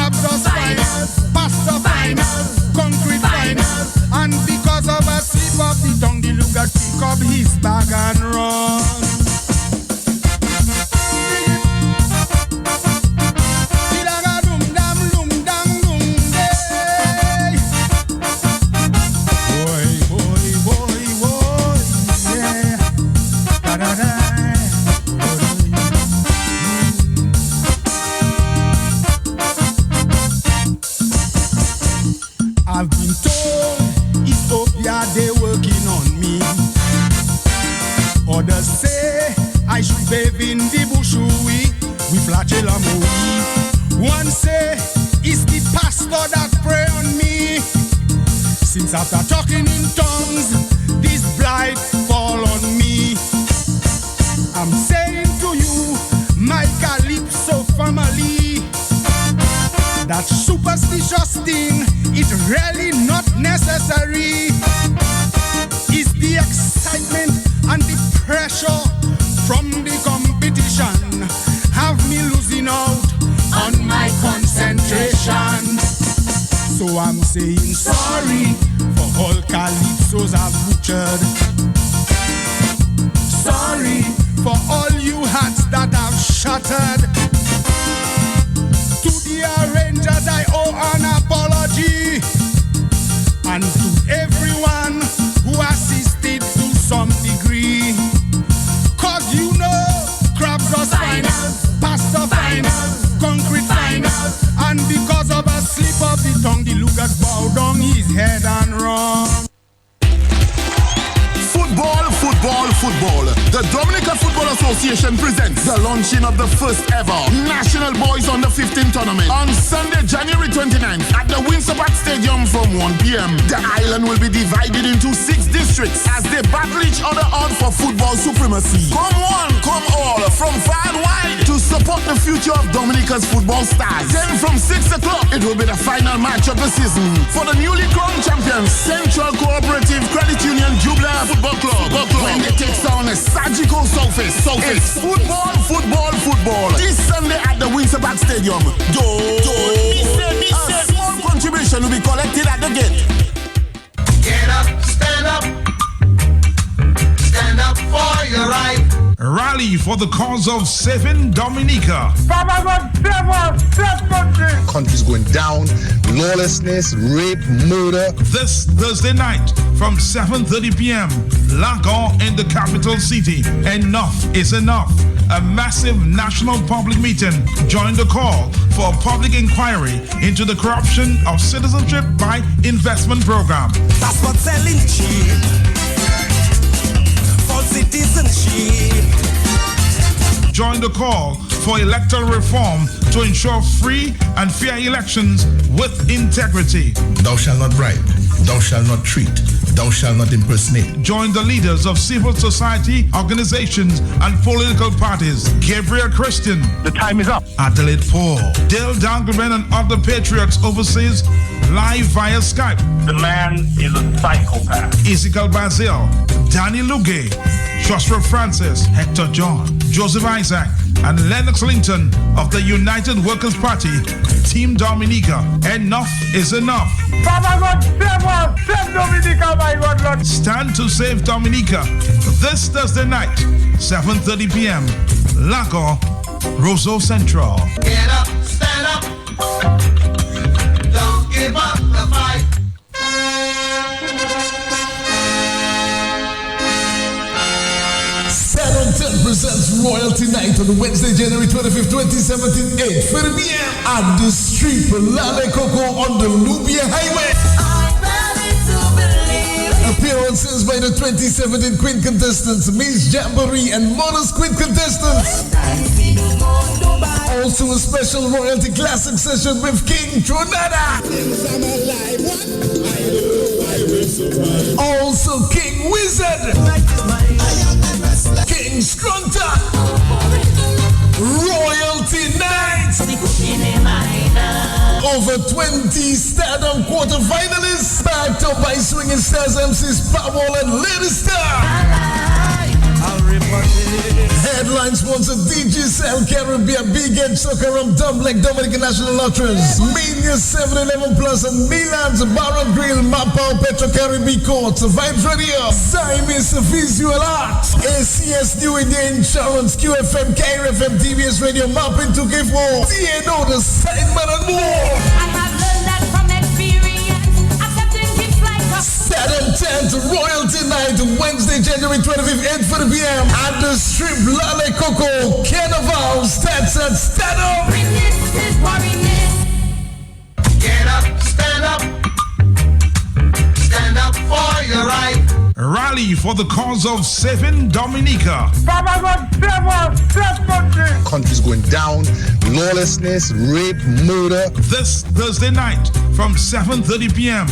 crab dust finals, pasta finals, concrete finals, and because of a slip of the tongue, the Luga pick up his bag and run. I've been told Ethiopia, they working on me. Others say I should bathe in the bushui with flagellamoi. One say it's the pastor that pray on me. Since after talking in tongues, this blight fall on me. I'm saying to you, my Calypso family, that superstitious thing is really not necessary. It's the excitement and the pressure from the competition have me losing out on my concentration. So I'm saying sorry for all Calypsos I've butchered. Sorry for all you hearts that I've shattered. To the arrangers I owe an apology, and to everyone who assisted to some degree. Cause you know, crab dust finals, pasta finals, concrete finals, and because of a slip of the tongue, the Lucas bowed down his head and run. Football. The Dominican Football Association presents the launching of the first ever National Boys Under 15 tournament on Sunday, January 29th at the Windsor Park Stadium from 1 p.m. The island will be divided into 6 districts as they battle each other out for football supremacy. Come one, come all, from far and wide to support the future of Dominica's football stars. Then from 6 o'clock, it will be the final match of the season for the newly crowned champions, Central Cooperative Credit Union Jubilee Football Club. When they take on a surgical surface. It's football. This Sunday at the Windsor Park Stadium. A small contribution will be collected at the gate. Get up, stand up for your right. Rally for the cause of saving Dominica. Papa God, save us, save country. Country's going down, lawlessness, rape, murder. This Thursday night from 7:30 p.m. Lagon in the capital city. Enough is enough. A massive national public meeting. Join the call for a public inquiry into the corruption of citizenship by investment program. That's what's selling cheap. For citizenship. Join the call for electoral reform to ensure free and fair elections with integrity. Thou shalt not bribe. Thou shalt not treat. Thou shalt not impersonate. Join the leaders of civil society, organizations, and political parties. Gabriel Christian. The time is up. Adelaide Paul. Dale Dangelman and other patriots overseas live via Skype. The man is a psychopath. Ezekiel Bazil. Danny Luge. Joshua Francis. Hector John. Joseph Isaac. And Lennox Linton of the United Workers' Party. Team Dominica. Enough is enough. Papa God, save us, save Dominica, my God, Lord. Stand to save Dominica this Thursday night, 7:30 p.m. Lago, Roseau Central. Get up, stand up. Don't give up the fight. Saturn 10 presents Royalty Night on Wednesday, January 25th, 2017, 8:30 p.m. at the street Lale Coco on the Lubia Highway. Appearances by the 2017 Queen contestants, Miss Jamboree and Modest Queen contestants. Also a special royalty classic session with King Tronada. Also King Wizard. King Scrunta. Royalty Night. Over 20 Stardom quarterfinalists, backed up by swinging stars MCs Powerball and Lady Star. Headline sponsor DJ Cell Caribbean, Big Edge Soccer Rum, Dublin, Dominican National Lotteries, Mania 711 Plus, and Milan's Bar and Grill, Mapao, Petro Caribbean Courts, Vibes Radio, Simis Visual Arts, ACS New India Insurance, QFM, KRFM, TVS Radio, Mapping 2K4, TNO, The Sideman, and more. I have learned that from experience, accepting gifts like a Saturday 10th, Royalty Night, Wednesday, January 25th, 8:30 p.m. at the Strip Lale Coco Carnival. Stats at Stand Up. This is worriness. Get up, stand up. Stand up for your right. Rally for the cause of saving Dominica. Countries going down, lawlessness, rape, murder. This Thursday night from 7:30 p.m.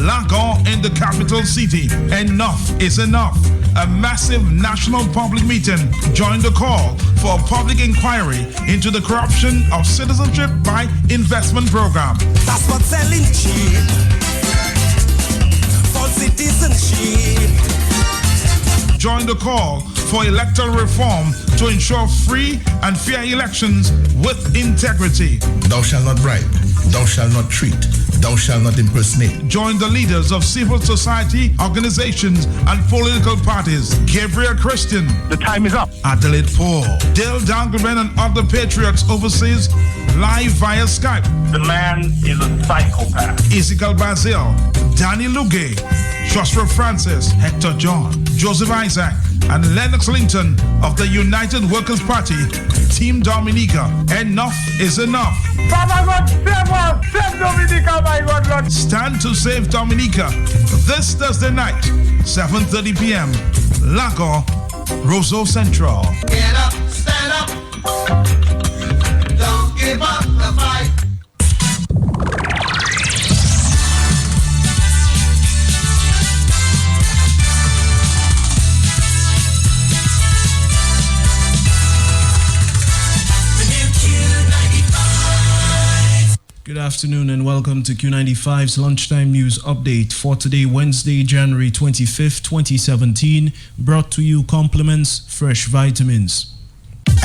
Lagon in the capital city. Enough is enough. A massive national public meeting. Join the call for a public inquiry into the corruption of citizenship by investment program. That's what's selling cheap. False citizenship. Join the call for electoral reform to ensure free and fair elections with integrity. Thou shalt not bribe. Thou shalt not treat. Thou shalt not impersonate. Join the leaders of civil society, organizations, and political parties. Gabriel Christian. The time is up. Adelaide Paul. Dale Dangelman and other patriots overseas live via Skype. The man is a psychopath. Ezekiel Bazil. Danny Luge. Joshua Francis. Hector John. Joseph Isaac. And Lennox Linton of the United Workers' Party. Team Dominica. Enough is enough. Save Dominica, my God, Lord. Stand to save Dominica this Thursday night, 7:30 p.m. Lago, Roseau Central. Get up, stand up. Don't give up the fight. Good afternoon and welcome to Q95's Lunchtime News Update for today, Wednesday, January 25th, 2017. Brought to you compliments Fresh Vitamins.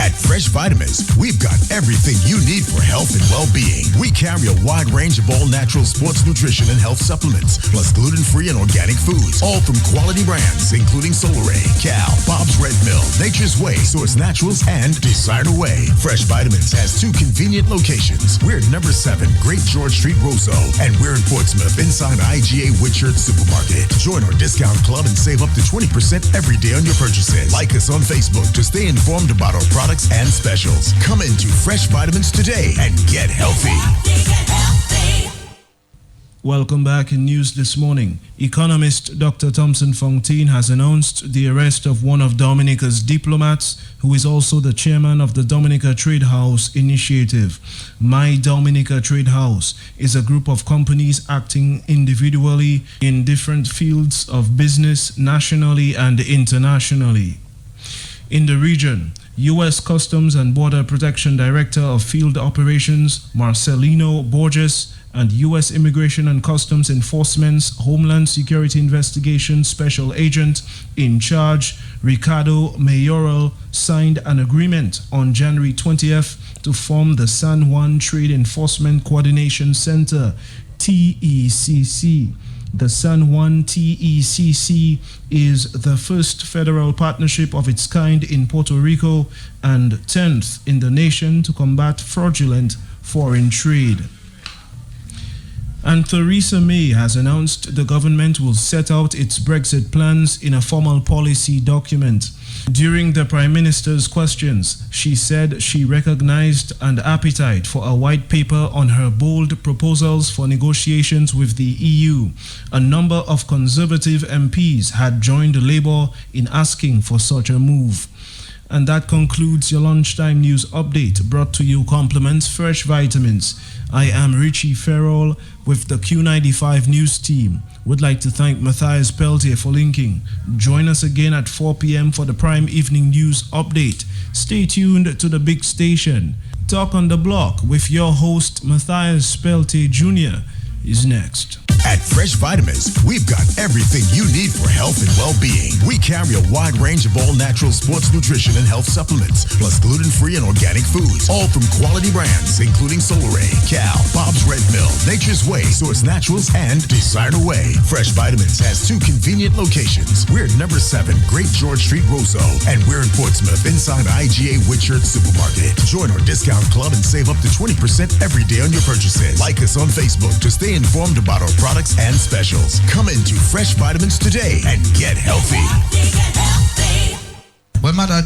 At Fresh Vitamins, we've got everything you need for health and well-being. We carry a wide range of all-natural sports nutrition and health supplements, plus gluten-free and organic foods, all from quality brands, including Solaray, Cal, Bob's Red Mill, Nature's Way, Source Naturals, and Desired Away. Fresh Vitamins has two convenient locations. We're at number 7, Great George Street, Roseau, and we're in Portsmouth, inside IGA Whitchurch Supermarket. Join our discount club and save up to 20% every day on your purchases. Like us on Facebook to stay informed about our products and specials. Come into Fresh Vitamins today and get healthy. Welcome back in news this morning. Economist Dr. Thompson Fontaine has announced the arrest of one of Dominica's diplomats, who is also the chairman of the Dominica Trade House Initiative. My Dominica Trade House is a group of companies acting individually in different fields of business nationally and internationally. In the region, U.S. Customs and Border Protection Director of Field Operations Marcelino Borges and U.S. Immigration and Customs Enforcement's Homeland Security Investigation Special Agent in charge, Ricardo Mayoral, signed an agreement on January 20th to form the San Juan Trade Enforcement Coordination Center, TECC. The San Juan TECC is the first federal partnership of its kind in Puerto Rico and 10th in the nation to combat fraudulent foreign trade. And Theresa May has announced the government will set out its Brexit plans in a formal policy document. During the Prime Minister's questions, she said she recognized an appetite for a white paper on her bold proposals for negotiations with the EU. A number of Conservative MPs had joined Labour in asking for such a move. And that concludes your Lunchtime News Update, brought to you compliments Fresh Vitamins. I am Richie Farrell with the Q95 News team. Would like to thank Matthias Peltier for linking. Join us again at 4 p.m. for the Prime Evening News Update. Stay tuned to the big station. Talk on the Block with your host Matthias Peltier Jr. is next. At Fresh Vitamins, we've got everything you need for health and well-being. We carry a wide range of all-natural sports nutrition and health supplements, plus gluten-free and organic foods, all from quality brands, including Solaray, Cal, Bob's Red Mill, Nature's Way, Source Naturals, and Desire Way. Fresh Vitamins has 2 convenient locations. We're at number 7, Great George Street, Roseau, and we're in Portsmouth, inside IGA Whitchurch Supermarket. Join our discount club and save up to 20% every day on your purchases. Like us on Facebook to stay informed about our products and specials. Come into Fresh Vitamins today and get healthy. Well, mother,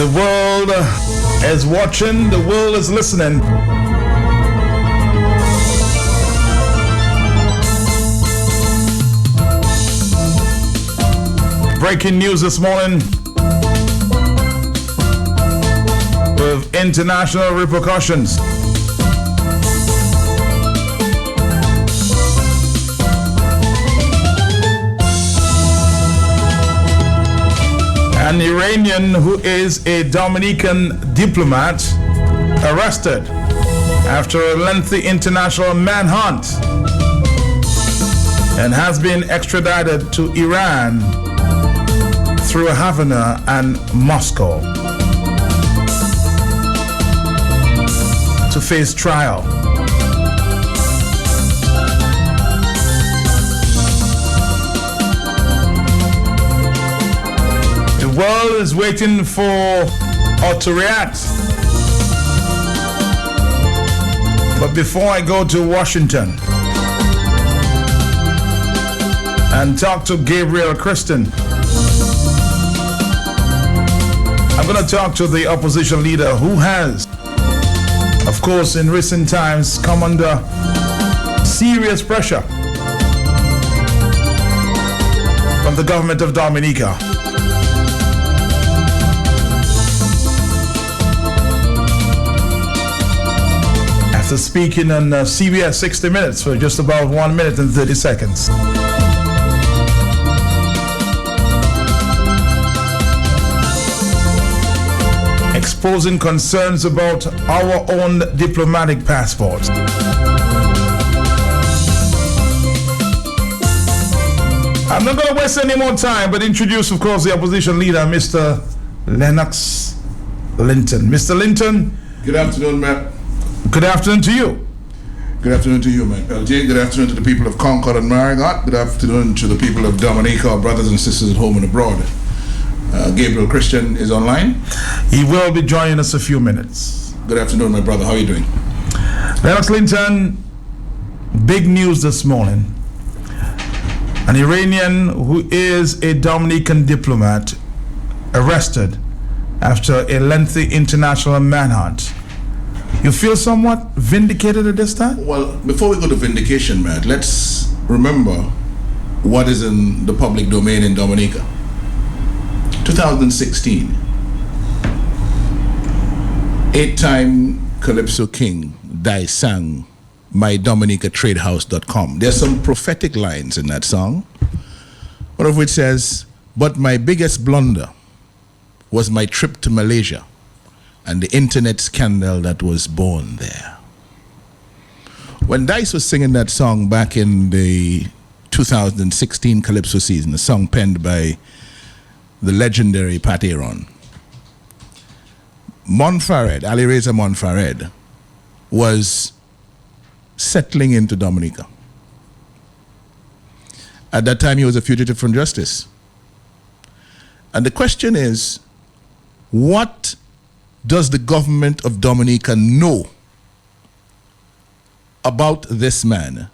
The world is watching, the world is listening. Breaking news this morning with international repercussions. An Iranian who is a Dominican diplomat arrested after a lengthy international manhunt and has been extradited to Iran through Havana and Moscow to face trial. The world is waiting for us to react. But before I go to Washington and talk to Gabriel Christian, I'm going to talk to the opposition leader who has, of course, in recent times come under serious pressure from the government of Dominica. After speaking on CBS 60 Minutes for just about 1 minute and 30 seconds. Exposing concerns about our own diplomatic passports. I'm not going to waste any more time, but introduce, of course, the opposition leader, Mr. Lennox Linton. Mr. Linton. Good afternoon, Matt. Good afternoon to you. Good afternoon to you, Matt LJ. Good afternoon to the people of Concord and Marigot. Good afternoon to the people of Dominica, our brothers and sisters at home and abroad. Gabriel Christian is online. He will be joining us a few minutes. Good afternoon, my brother. How are you doing? Lennox Linton, big news this morning. An Iranian who is a Dominican diplomat arrested after a lengthy international manhunt. You feel somewhat vindicated at this time? Well, before we go to vindication, Matt, let's remember what is in the public domain in Dominica. 2016, 8-time Calypso King Die sang mydominicatradehouse.com. There's some prophetic lines in that song, one of which says, "But my biggest blunder was my trip to Malaysia and the internet scandal that was born there." When Dice was singing that song back in the 2016 Calypso season, a song penned by the legendary Pat Aaron, Monfared, Ali Reza Monfared, was settling into Dominica. At that time, he was a fugitive from justice. And the question is, what does the government of Dominica know about this man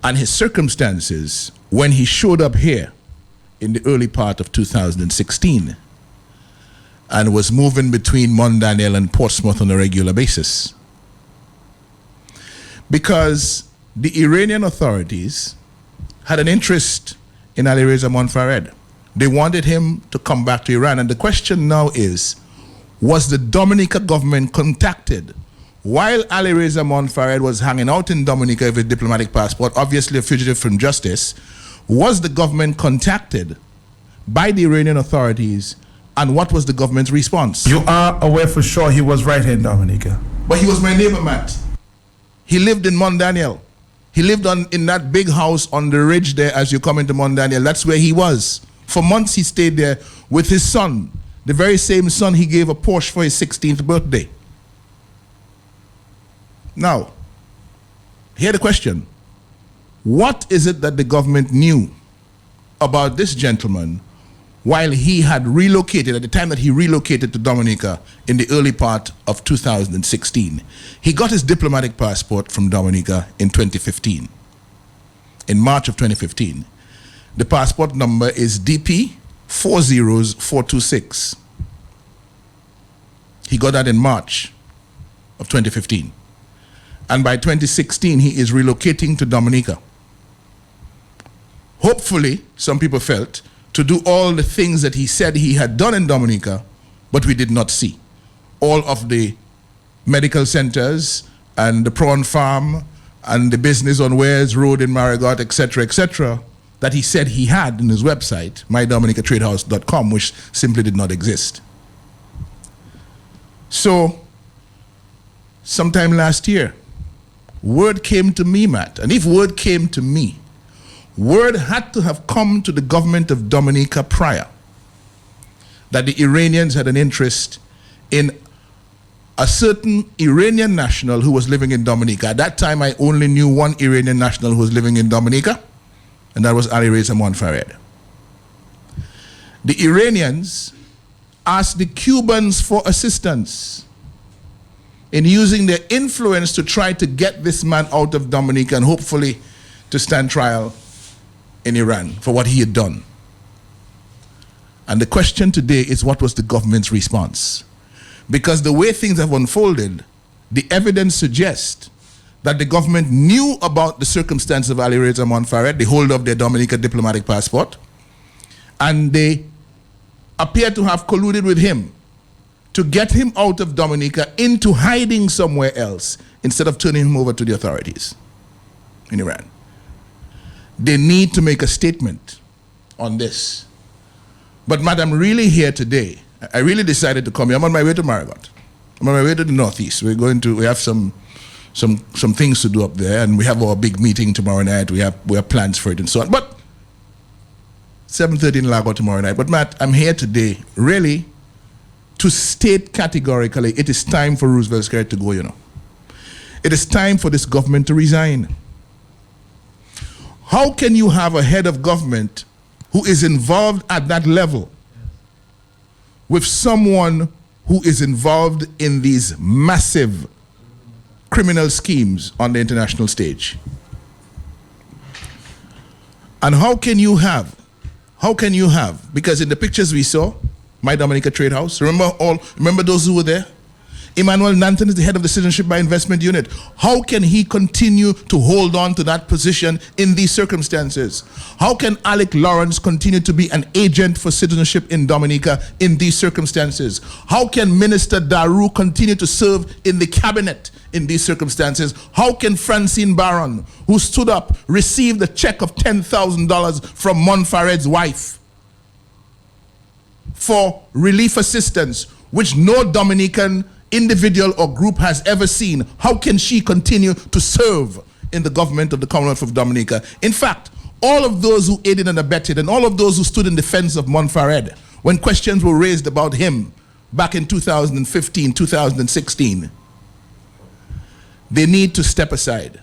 and his circumstances when he showed up here in the early part of 2016 and was moving between Mont Daniel and Portsmouth on a regular basis. Because the Iranian authorities had an interest in Alireza Monfared. They wanted him to come back to Iran. And the question now is, was the Dominica government contacted while Alireza Monfared was hanging out in Dominica with a diplomatic passport, obviously a fugitive from justice? Was the government contacted by the Iranian authorities, and what was the government's response? You are aware for sure he was right here in Dominica. But he was my neighbor, Matt. He lived in Mont Daniel. He lived in that big house on the ridge there as you come into Mont Daniel. That's where he was. For months he stayed there with his son, the very same son he gave a Porsche for his 16th birthday. Now, here's the question. What is it that the government knew about this gentleman while he had relocated, at the time that he relocated to Dominica in the early part of 2016? He got his diplomatic passport from Dominica in 2015, in March of 2015. The passport number is DP 40426. He got that in March of 2015. And by 2016, he is relocating to Dominica. Hopefully, some people felt, to do all the things that he said he had done in Dominica, but we did not see. All of the medical centers and the prawn farm and the business on Wares Road in Marigot, etc., that he said he had in his website, mydominicatradehouse.com, which simply did not exist. So, sometime last year, word came to me, Matt, and if word came to me, word had to have come to the government of Dominica prior that the Iranians had an interest in a certain Iranian national who was living in Dominica. At that time, I only knew one Iranian national who was living in Dominica, and that was Alireza Monfared. The Iranians asked the Cubans for assistance in using their influence to try to get this man out of Dominica and hopefully to stand trial in Iran for what he had done. And the question today is, what was the government's response? Because the way things have unfolded, the evidence suggests that the government knew about the circumstances of Alireza Monfared, the holder of their Dominica diplomatic passport, and they appear to have colluded with him to get him out of Dominica into hiding somewhere else instead of turning him over to the authorities in Iran. They need to make a statement on this. But madam, really here today, I really decided to come here. I'm on my way to Marigot. I'm on my way to the northeast. We have some things to do up there, and we have our big meeting tomorrow night. We have plans for it and so on. But 7:30 in Lago tomorrow night. But Matt, I'm here today really to state categorically it is time for Roosevelt Square to go, you know. It is time for this government to resign. How can you have a head of government who is involved at that level with someone who is involved in these massive criminal schemes on the international stage? And how can you have, because in the pictures we saw, My Dominica Trade House, remember those who were there? Emmanuel Nanton is the head of the Citizenship by Investment Unit. How can he continue to hold on to that position in these circumstances? How can Alec Lawrence continue to be an agent for citizenship in Dominica in these circumstances? How can Minister Daru continue to serve in the cabinet in these circumstances? How can Francine Barron, who stood up, receive a check of $10,000 from Monfared's wife for relief assistance, which no Dominican individual or group has ever seen? How can she continue to serve in the government of the Commonwealth of Dominica? In fact, all of those who aided and abetted and all of those who stood in defense of Monfared when questions were raised about him back in 2015, 2016, they need to step aside.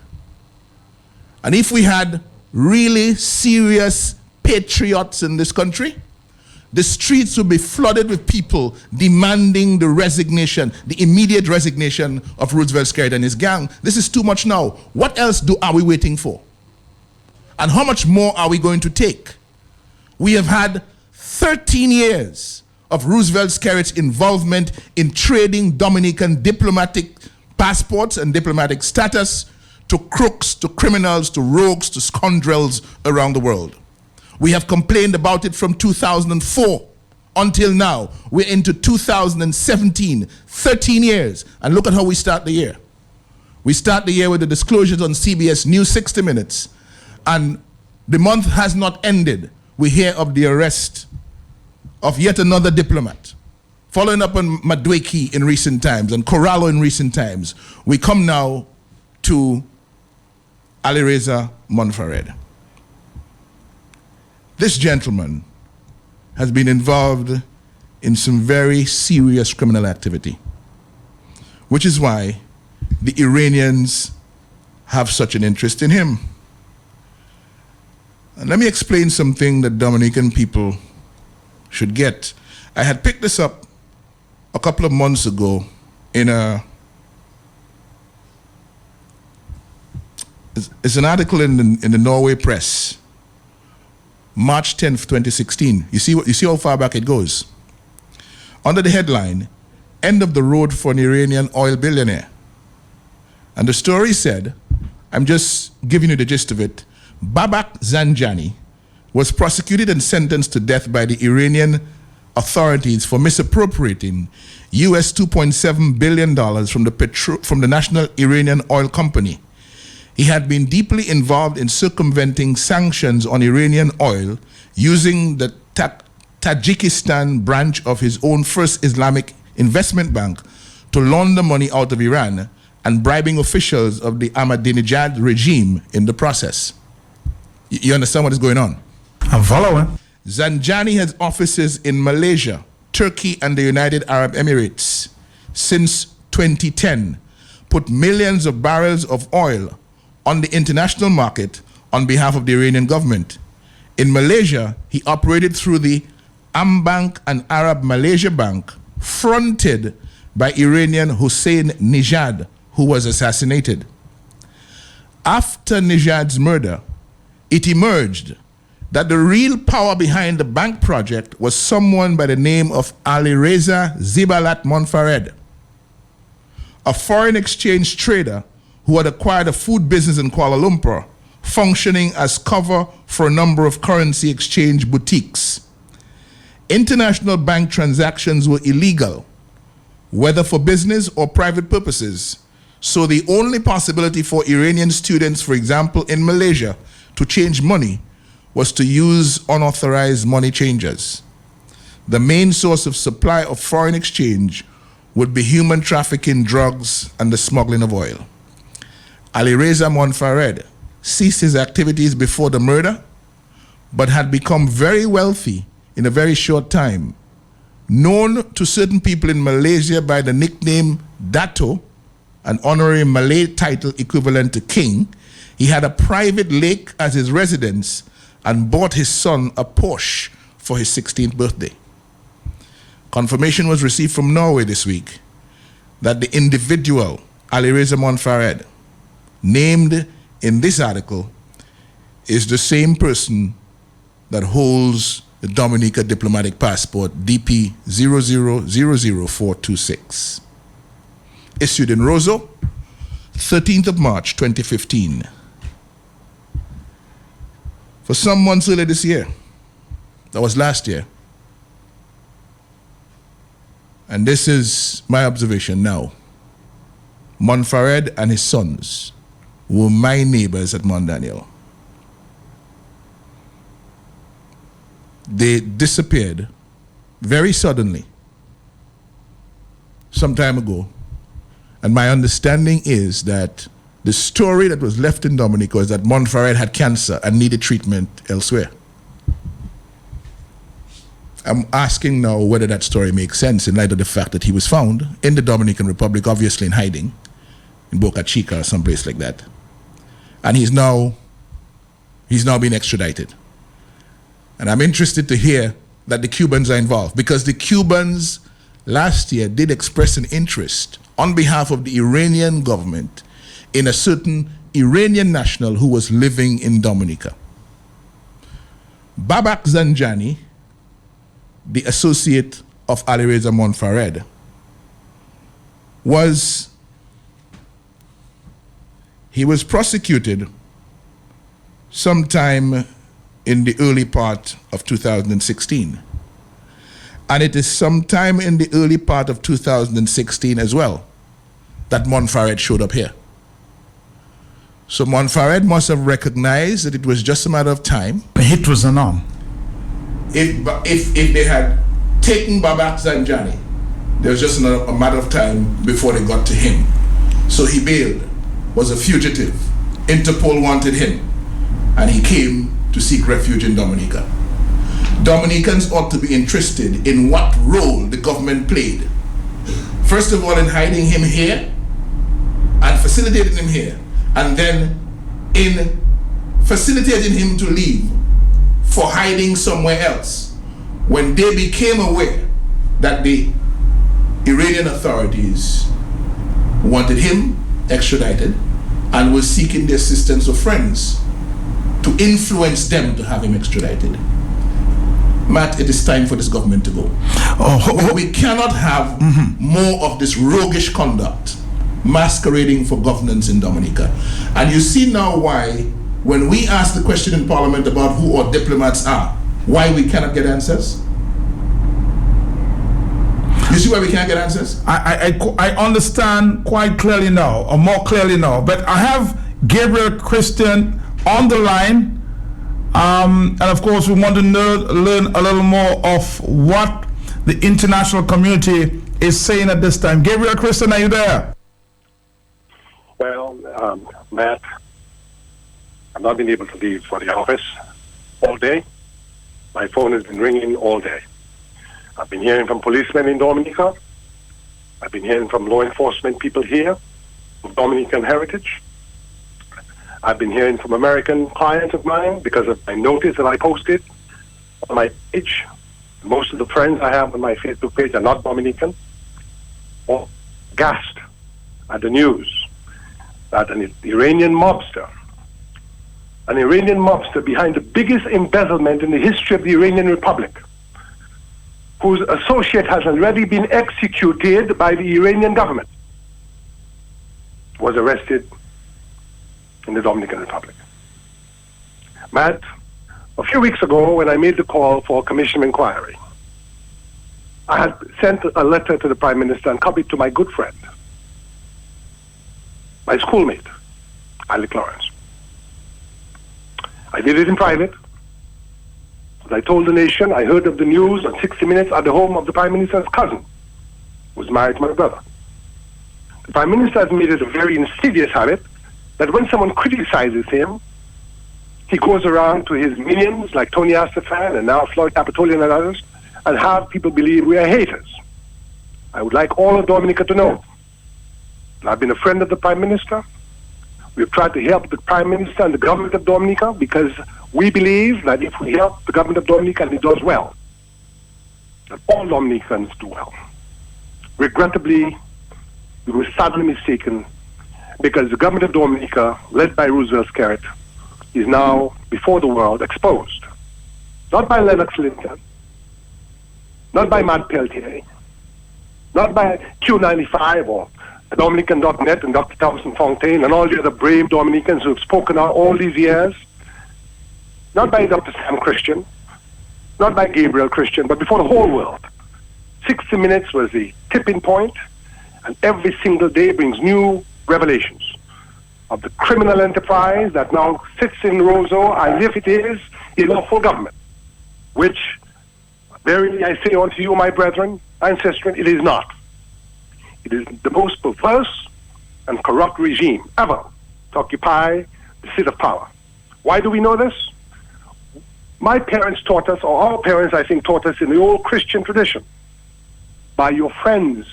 And if we had really serious patriots in this country, the streets would be flooded with people demanding the resignation, the immediate resignation of Roosevelt Skerrit and his gang. This is too much now. What else are we waiting for? And how much more are we going to take? We have had 13 years of Roosevelt Skerritt's involvement in trading Dominican diplomatic passports and diplomatic status to crooks, to criminals, to rogues, to scoundrels around the world. We have complained about it from 2004 until now. We're into 2017, 13 years. And look at how we start the year. We start the year with the disclosures on CBS News 60 Minutes. And the month has not ended. We hear of the arrest of yet another diplomat. Following up on Madweki in recent times and Corallo in recent times, we come now to Alireza Monfared. This gentleman has been involved in some very serious criminal activity, which is why the Iranians have such an interest in him. And let me explain something that Dominican people should get. I had picked this up a couple of months ago in it's an article in the Norway press, March 10th, 2016. You see how far back it goes. Under the headline, "End of the Road for an Iranian Oil Billionaire." And the story said, I'm just giving you the gist of it, Babak Zanjani was prosecuted and sentenced to death by the Iranian authorities for misappropriating US $2.7 billion from the National Iranian Oil Company. He had been deeply involved in circumventing sanctions on Iranian oil using the Tajikistan branch of his own First Islamic Investment Bank to launder money out of Iran and bribing officials of the Ahmadinejad regime in the process. You understand what is going on? I'm following. Zanjani has offices in Malaysia, Turkey, and the United Arab Emirates. Since 2010, put millions of barrels of oil on the international market on behalf of the Iranian government. In Malaysia, he operated through the Ambank and Arab Malaysia Bank, fronted by Iranian Hussein Nijad, who was assassinated. After Nijad's murder, it emerged that the real power behind the bank project was someone by the name of Alireza Zibalat Monfared, a foreign exchange trader who had acquired a food business in Kuala Lumpur, functioning as cover for a number of currency exchange boutiques. International bank transactions were illegal, whether for business or private purposes. So the only possibility for Iranian students, for example, in Malaysia, to change money was to use unauthorized money changers. The main source of supply of foreign exchange would be human trafficking, drugs, and the smuggling of oil. Alireza Monfared ceased his activities before the murder, but had become very wealthy in a very short time. Known to certain people in Malaysia by the nickname Dato, an honorary Malay title equivalent to king, he had a private lake as his residence and bought his son a Porsche for his 16th birthday. Confirmation was received from Norway this week that the individual, Alireza Monfared, named in this article, is the same person that holds the Dominica diplomatic passport DP 0000426. Issued in Roseau, 13th of March 2015. For some months earlier this year, that was last year, and this is my observation now, Monfared and his sons were my neighbors at Mount Daniel. They disappeared very suddenly some time ago, and my understanding is that the story that was left in Dominica is that Monfared had cancer and needed treatment elsewhere. I'm asking now whether that story makes sense in light of the fact that he was found in the Dominican Republic, obviously in hiding, in Boca Chica or someplace like that. And he's now been extradited. And I'm interested to hear that the Cubans are involved, because the Cubans last year did express an interest on behalf of the Iranian government in a certain Iranian national who was living in Dominica. Babak Zanjani, the associate of Ali Reza Montfared, was prosecuted sometime in the early part of 2016. And it is sometime in the early part of 2016 as well that Montfared showed up here. So Montfared must have recognized that it was just a matter of time. The hit was on. If they had taken Babak Zanjani, there was just a matter of time before they got to him. So he bailed, was a fugitive. Interpol wanted him, and he came to seek refuge in Dominica. Dominicans ought to be interested in what role the government played. First of all, in hiding him here and facilitating him here, and then in facilitating him to leave for hiding somewhere else when they became aware that the Iranian authorities wanted him extradited and was seeking the assistance of friends to influence them to have him extradited. Matt, it is time for this government to go. We cannot have more of this roguish conduct masquerading for governance in Dominica. And you see now why, when we ask the question in Parliament about who our diplomats are, why we cannot get answers? You see why we can't get answers? I understand quite clearly now, or more clearly now, but I have Gabriel Christian on the line. And of course, we want to learn a little more of what the international community is saying at this time. Gabriel Christian, are you there? Well, Matt, I've not been able to leave for the office all day. My phone has been ringing all day. I've been hearing from policemen in Dominica. I've been hearing from law enforcement people here of Dominican heritage. I've been hearing from American clients of mine because of my notice that I posted on my page. Most of the friends I have on my Facebook page are not Dominican. Or gasped at the news that an Iranian mobster behind the biggest embezzlement in the history of the Iranian Republic, whose associate has already been executed by the Iranian government, was arrested in the Dominican Republic. Matt, a few weeks ago when I made the call for a commission of inquiry, I had sent a letter to the Prime Minister and copied to my good friend, my schoolmate, Alec Lawrence. I did it in private. As I told the nation, I heard of the news on 60 Minutes at the home of the Prime Minister's cousin, who was married to my brother. The Prime Minister has made it a very insidious habit that when someone criticizes him, he goes around to his minions like Tony Astafan and now Floyd Capitolian and others and have people believe we are haters. I would like all of Dominica to know that I've been a friend of the Prime Minister. We've tried to help the Prime Minister and the government of Dominica because we believe that if we help the government of Dominica and it does well, that all Dominicans do well. Regrettably, we were sadly mistaken because the government of Dominica, led by Roosevelt Skerritt, is now, before the world, exposed. Not by Lennox Linton, not by Matt Peltier, not by Q95 or Dominican.net and Dr. Thompson Fontaine and all the other brave Dominicans who have spoken out all these years, not by Dr. Sam Christian, not by Gabriel Christian, but before the whole world. 60 Minutes was the tipping point, and every single day brings new revelations of the criminal enterprise that now sits in Roseau as if it is a lawful government, which, verily I say unto you, my brethren, ancestry, it is not. It is the most perverse and corrupt regime ever to occupy the seat of power. Why do we know this? My parents taught us, or our parents, I think, taught us in the old Christian tradition, by your friends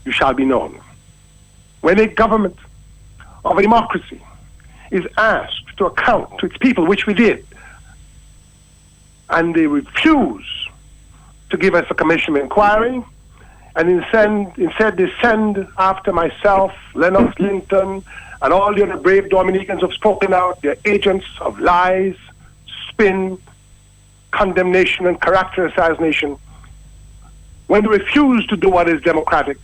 you shall be known. When a government of a democracy is asked to account to its people, which we did, and they refuse to give us a commission of inquiry, and instead they send after myself, Lennox Linton, and all the other brave Dominicans who have spoken out, they're agents of lies, spin, condemnation and character assassination, when they refuse to do what is democratic,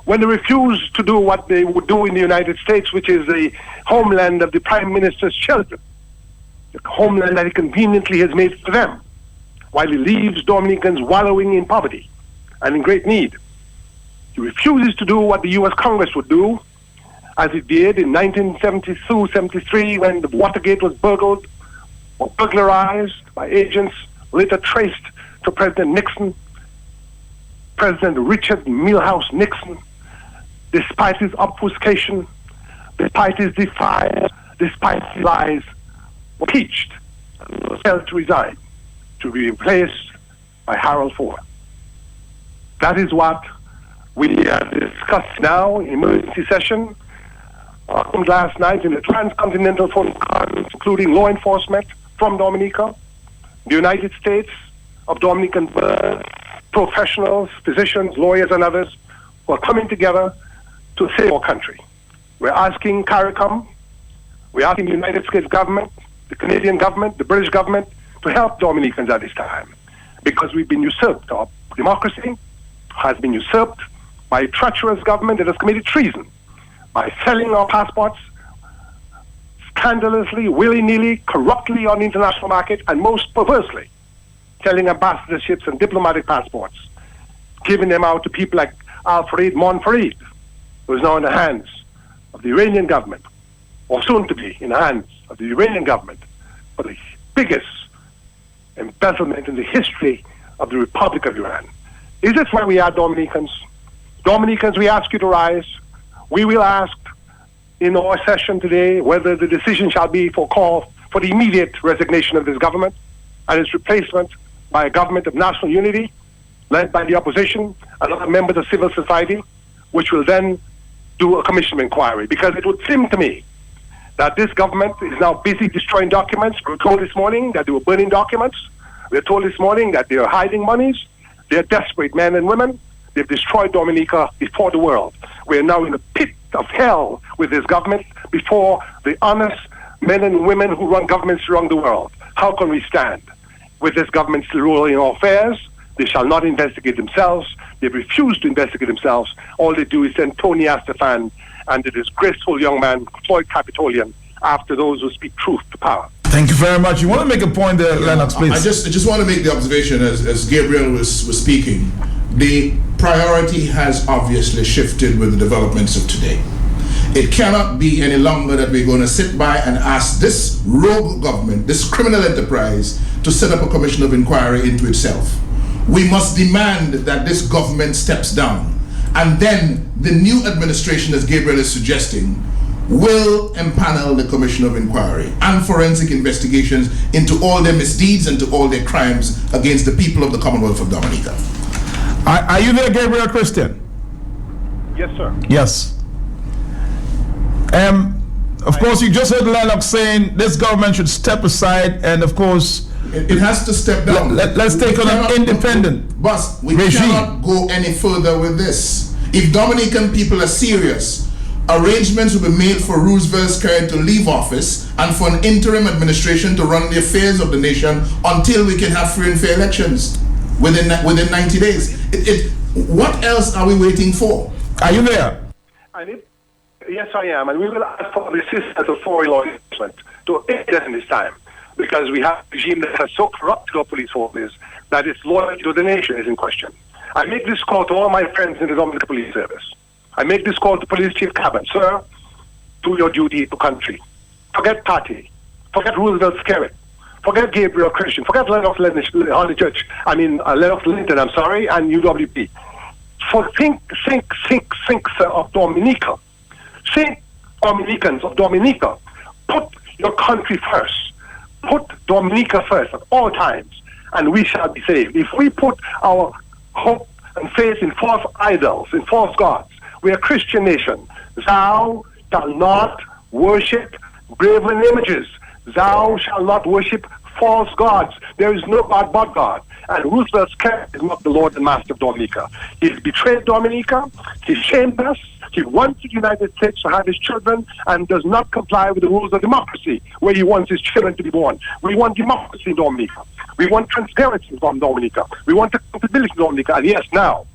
when they refuse to do what they would do in the United States, which is the homeland of the Prime Minister's children, the homeland that he conveniently has made for them, while he leaves Dominicans wallowing in poverty and in great need. He refuses to do what the U.S. Congress would do, as it did in 1972-73 when the Watergate was burgled or burglarized by agents later traced to President Nixon, President Richard Milhouse Nixon. Despite his obfuscation, despite his defiance, despite his lies, was impeached and was held to resign, to be replaced by Harold Ford. That is what we discussed now in emergency session last night in the transcontinental phone conference, including law enforcement from Dominica, the United States of Dominican birth, professionals, physicians, lawyers, and others who are coming together to save our country. We're asking CARICOM, we're asking the United States government, the Canadian government, the British government to help Dominicans at this time, because we've been usurped. Our democracy has been usurped by a treacherous government that has committed treason by selling our passports scandalously, willy-nilly, corruptly on the international market, and most perversely, selling ambassadorships and diplomatic passports, giving them out to people like Alfred Monfarid, who is now in the hands of the Iranian government, or soon to be in the hands of the Iranian government, for the biggest embezzlement in the history of the Republic of Iran. Is this where we are, Dominicans? Dominicans, we ask you to rise. We will ask in our session today whether the decision shall be for call for the immediate resignation of this government and its replacement by a government of national unity led by the opposition and other members of civil society, which will then do a commission of inquiry. Because it would seem to me that this government is now busy destroying documents. We were told this morning that they were burning documents. We were told this morning that they are hiding monies. They are desperate men and women. They've destroyed Dominica before the world. We are now in the pit of hell with this government before the honest men and women who run governments around the world. How can we stand with this government still ruling our affairs? They shall not investigate themselves. They've refused to investigate themselves. All they do is send Tony Astafan and the disgraceful young man, Floyd Capitolian, after those who speak truth to power. Thank you very much. You want to make a point there, Lennox, please? I just want to make the observation as Gabriel was speaking. The priority has obviously shifted with the developments of today. It cannot be any longer that we're going to sit by and ask this rogue government, this criminal enterprise, to set up a commission of inquiry into itself. We must demand that this government steps down. And then the new administration, as Gabriel is suggesting, will empanel the commission of inquiry and forensic investigations into all their misdeeds and to all their crimes against the people of the Commonwealth of Dominica. Are you there, Gabriel Christian? Yes, sir. Yes. Of course, you just heard Lennox saying this government should step aside, and of course, it has to step down. Let's take on an independent Boss, we regime. cannot go any further with this. If Dominican people are serious, arrangements will be made for Roosevelt's current to leave office and for an interim administration to run the affairs of the nation until we can have free and fair elections within 90 days. What else are we waiting for? Are you there? Yes, I am, and we will ask for the assistance of foreign law enforcement to aid us in this time, because we have a regime that has so corrupted our police forces that its loyalty to the nation is in question. I make this call to all my friends in the Dominican Police Service. I make this call to Police Chief Cabot. Sir, do your duty to country. Forget party. Forget Roosevelt Skerritt. Forget Gabriel Christian. Forget Lennox Linton, I'm sorry, and UWP. Think, sir, of Dominica. Think, Dominicans of Dominica. Put your country first. Put Dominica first at all times, and we shall be saved. If we put our hope and faith in false idols, in false gods, we are a Christian nation. Thou shalt not worship graven images. Thou shalt not worship false gods. There is no God but God. And Roosevelt is not the Lord and Master of Dominica. He's betrayed Dominica. He's shamed us. He wants the United States to have his children and does not comply with the rules of democracy, where he wants his children to be born. We want democracy in Dominica. We want transparency from Dominica. We want accountability in Dominica. And yes, now,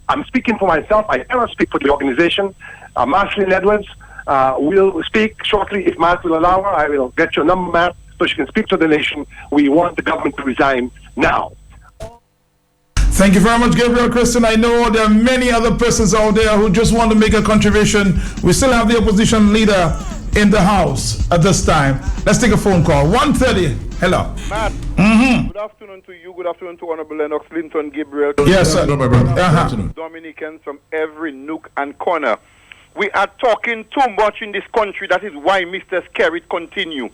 I'm speaking for myself. I cannot speak for the organization. Marceline Edwards will speak shortly. If Matt will allow her, I will get your number, Matt, so she can speak to the nation. We want the government to resign now. Thank you very much, Gabriel Christian. I know there are many other persons out there who just want to make a contribution. We still have the opposition leader in the house at this time. Let's take a phone call. 1:30. Hello. Matt. Good afternoon to you. Good afternoon to Honorable Lennox Linton Gabriel. Yes, sir. Dominicans from every nook and corner. We are talking too much in this country. That is why Mr. Skerrit continue.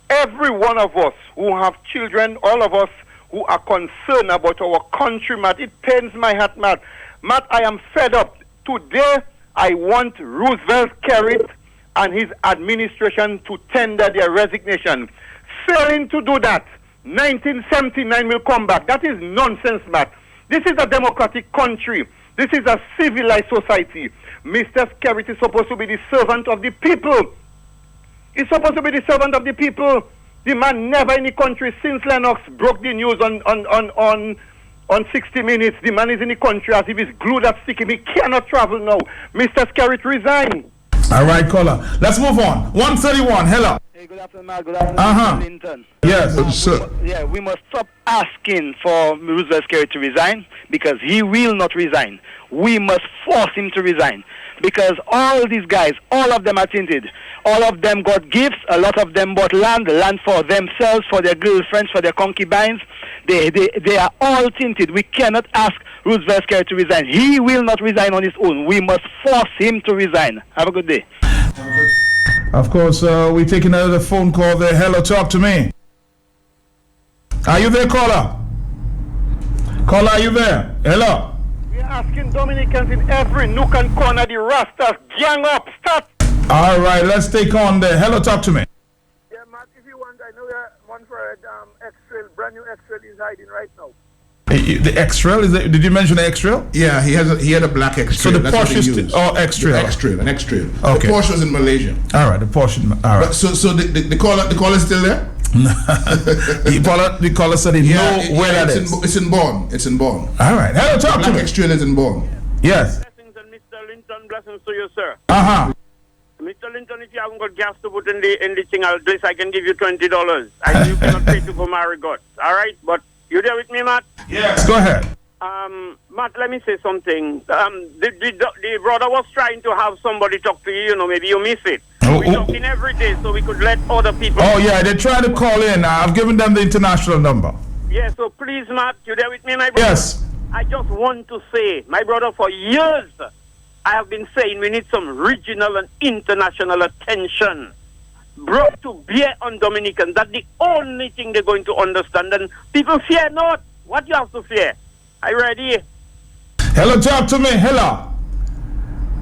Every one of us who have children, all of us who are concerned about our country, Matt. It pains my heart, Matt. Matt, I am fed up. Today, I want Roosevelt Skerrit and his administration to tender their resignation. Failing to do that, 1979 will come back. That is nonsense, Matt. This is a democratic country. This is a civilized society. Mr. Skerrit is supposed to be the servant of the people. He's supposed to be the servant of the people. The man never in the country since Lennox broke the news on 60 Minutes. The man is in the country as if he's glued up stick him. He cannot travel now. Mr. Skerrit, resign. All right, caller. Let's move on. 1:31. Hello. Hey, good afternoon, Mark. Good afternoon, Linton. Yes, sir. We must stop asking for Roosevelt Skerrit to resign because he will not resign. We must force him to resign because all these guys, all of them are tinted. All of them got gifts. A lot of them bought land for themselves, for their girlfriends, for their concubines. They are all tinted. We cannot ask Roosevelt Skerrit to resign. He will not resign on his own. We must force him to resign. Have a good day. Of course, we take another phone call there. Hello, talk to me. Are you there, caller? Caller, are you there? Hello. We are asking Dominicans in every nook and corner, the Rastas, gang up, start. All right, let's take on there. Hello, talk to me. Yeah, Matt, if you want, I know you have one for X-Trail, brand new X-Trail is hiding right now. The X-Trail? Did you mention the X-Trail? Yeah, he had a black X-Trail. So the Porsche is X-Trail. An X-Trail. Okay. The Porsche was in Malaysia. All right, the Porsche. All right. But so the caller is still there? the caller said he know where that is. It's in Bonn. It's in Bonn. All right. Hello, talk to me. Black X-Trail is in Bonn. Yes. Blessings and Mr. Linton, blessings to you, sir. Mr. Linton, if you haven't got gas to put in the thing, at least I can give you $20. And you cannot pay to for Marigot. All right? But you there with me, Matt? Yes. Go ahead. Matt, let me say something. The brother was trying to have somebody talk to you. You know, maybe you miss it. We're talking every day so we could let other people... Oh, yeah, they're trying to call in. I've given them the international number. Yeah, so please, Matt, you there with me, my brother? Yes. I just want to say, my brother, for years, I have been saying we need some regional and international attention brought to bear on Dominicans. That's the only thing they're going to understand. And people fear not. What you have to fear? Are you ready? Hello, talk to me. Hello.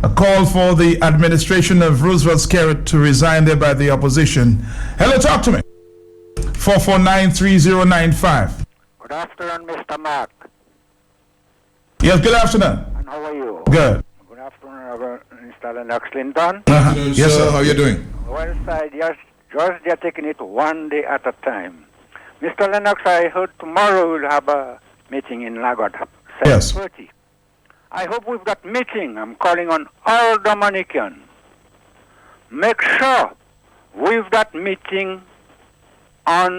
A call for the administration of Roosevelt Skerrit to resign there by the opposition. Hello, talk to me. 4493095. Good afternoon, Mr. Mark. Yes, good afternoon. And how are you? Good. Good afternoon, Mr. Lennox Linton. Yes, sir. How are you doing? Well, sir, just they're taking it one day at a time. Mr. Lennox, I heard tomorrow we'll have a meeting in Lagos. 7:30. Yes. I hope with that meeting, I'm calling on all Dominicans. Make sure with that meeting on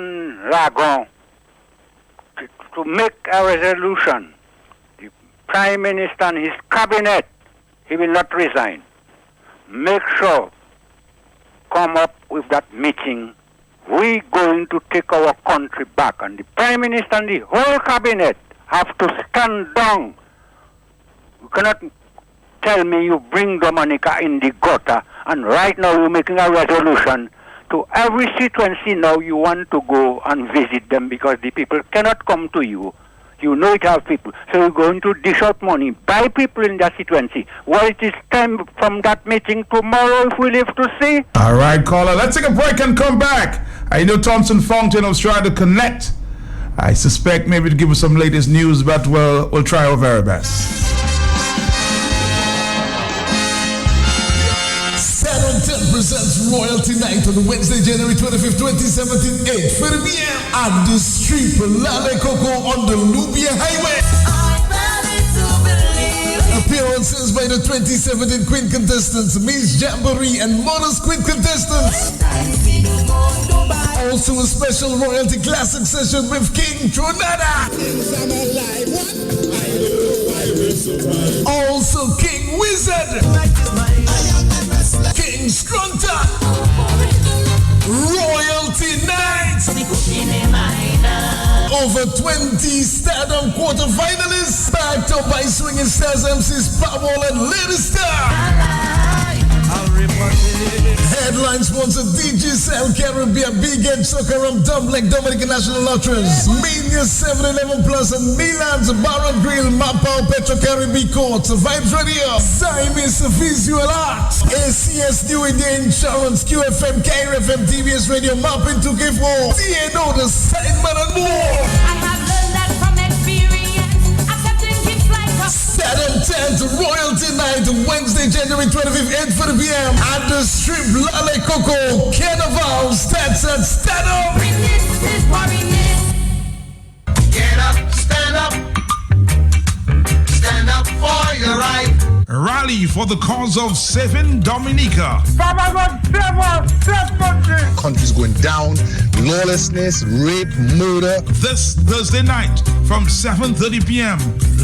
Lagon to make a resolution. The Prime Minister and his cabinet, he will not resign. Make sure, come up with that meeting. We're going to take our country back. And the Prime Minister and the whole cabinet have to stand down. You cannot tell me you bring Dominica in the gutter and right now you're making a resolution to every constituency now you want to go and visit them because the people cannot come to you. You know it have people. So you're going to dish out money, buy people in that constituency. Well, it is time from that meeting tomorrow if we live to see. All right, caller. Let's take a break and come back. I know Thompson Fountain was trying to connect I suspect maybe to give us some latest news, but we'll try our very best. Saturn 10 presents Royalty Night on Wednesday, January 25th, 2017, 8:30 p.m. at the street Lale Coco on the Lubia Highway. Appearances by the 2017 Queen contestants, Miss Jamboree and Modest Queen contestants. Also a special royalty classic session with King Tronada. Also King Wizard. King Scrunta. Royalty Night. Over 20 Stardom quarterfinalists backed up by swinging stars MCs Powerball and Lady Star. Headline sponsor DJ Cell Caribbean, Big Edge Soccer from Dumb Dominican National Lotteries, Mania 711 Plus and Milan's Bar and Grill, Mapao Petro Caribbean Courts, Vibes Radio, Simis Visual Arts, ACS New India Insurance, QFM, KRFM, TVS Radio, Mapping 2K4, TNO, The Sideman and more. I have learned that from experience. Accepting gifts like a Saturn 10th Royalty Night, Wednesday, January 25th, 8:30 p.m. at the Strip Lale Coco. Carnival starts at Stardom. Resist worriness. Get up, stand up. Stand up for your right. Rally for the cause of saving Dominica. Baba God, save us, save country. Country's going down. Lawlessness, rape, murder. This Thursday night from 7:30 p.m.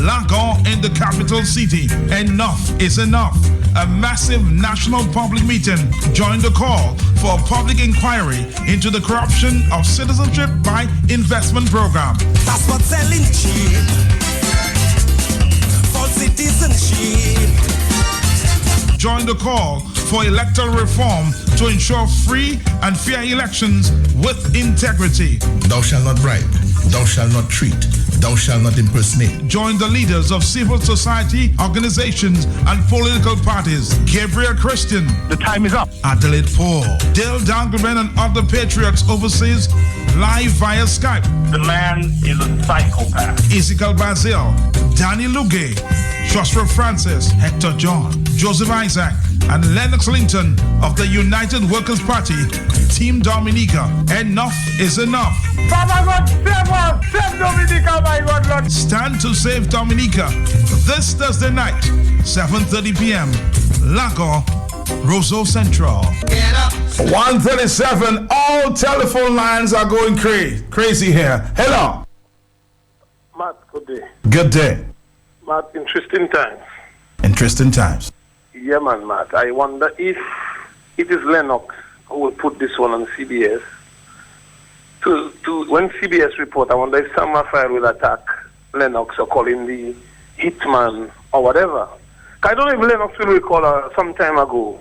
Lagon in the capital city. Enough is enough. A massive national public meeting. Join the call for a public inquiry into the corruption of citizenship by investment program. That's what's selling cheap. For citizenship. Join the call for electoral reform to ensure free and fair elections with integrity. Thou shalt not bribe. Thou shalt not treat. Thou shalt not impersonate. Join the leaders of civil society, organizations, and political parties. Gabriel Christian. The time is up. Adelaide Paul. Dale Dangelman and other patriots overseas live via Skype. The man is a psychopath. Ezekiel Basil. Danny Luge. Joshua Francis. Hector John. Joseph Isaac. And Lennox Linton of the United Workers' Party. Team Dominica. Enough is enough. Baba God, save us, save Dominica, my God, Lord. Stand to save Dominica this Thursday night, 7:30 p.m. Lago, Roseau Central. 137, all telephone lines are going crazy here. Hello. Matt, good day. Good day. Matt, interesting times. Interesting times. Yeah, man, Matt. I wonder if it is Lennox who will put this one on CBS. When CBS report, I wonder if Sam Raphael will attack Lennox or call him the hitman or whatever. I don't know if Lennox will recall some time ago,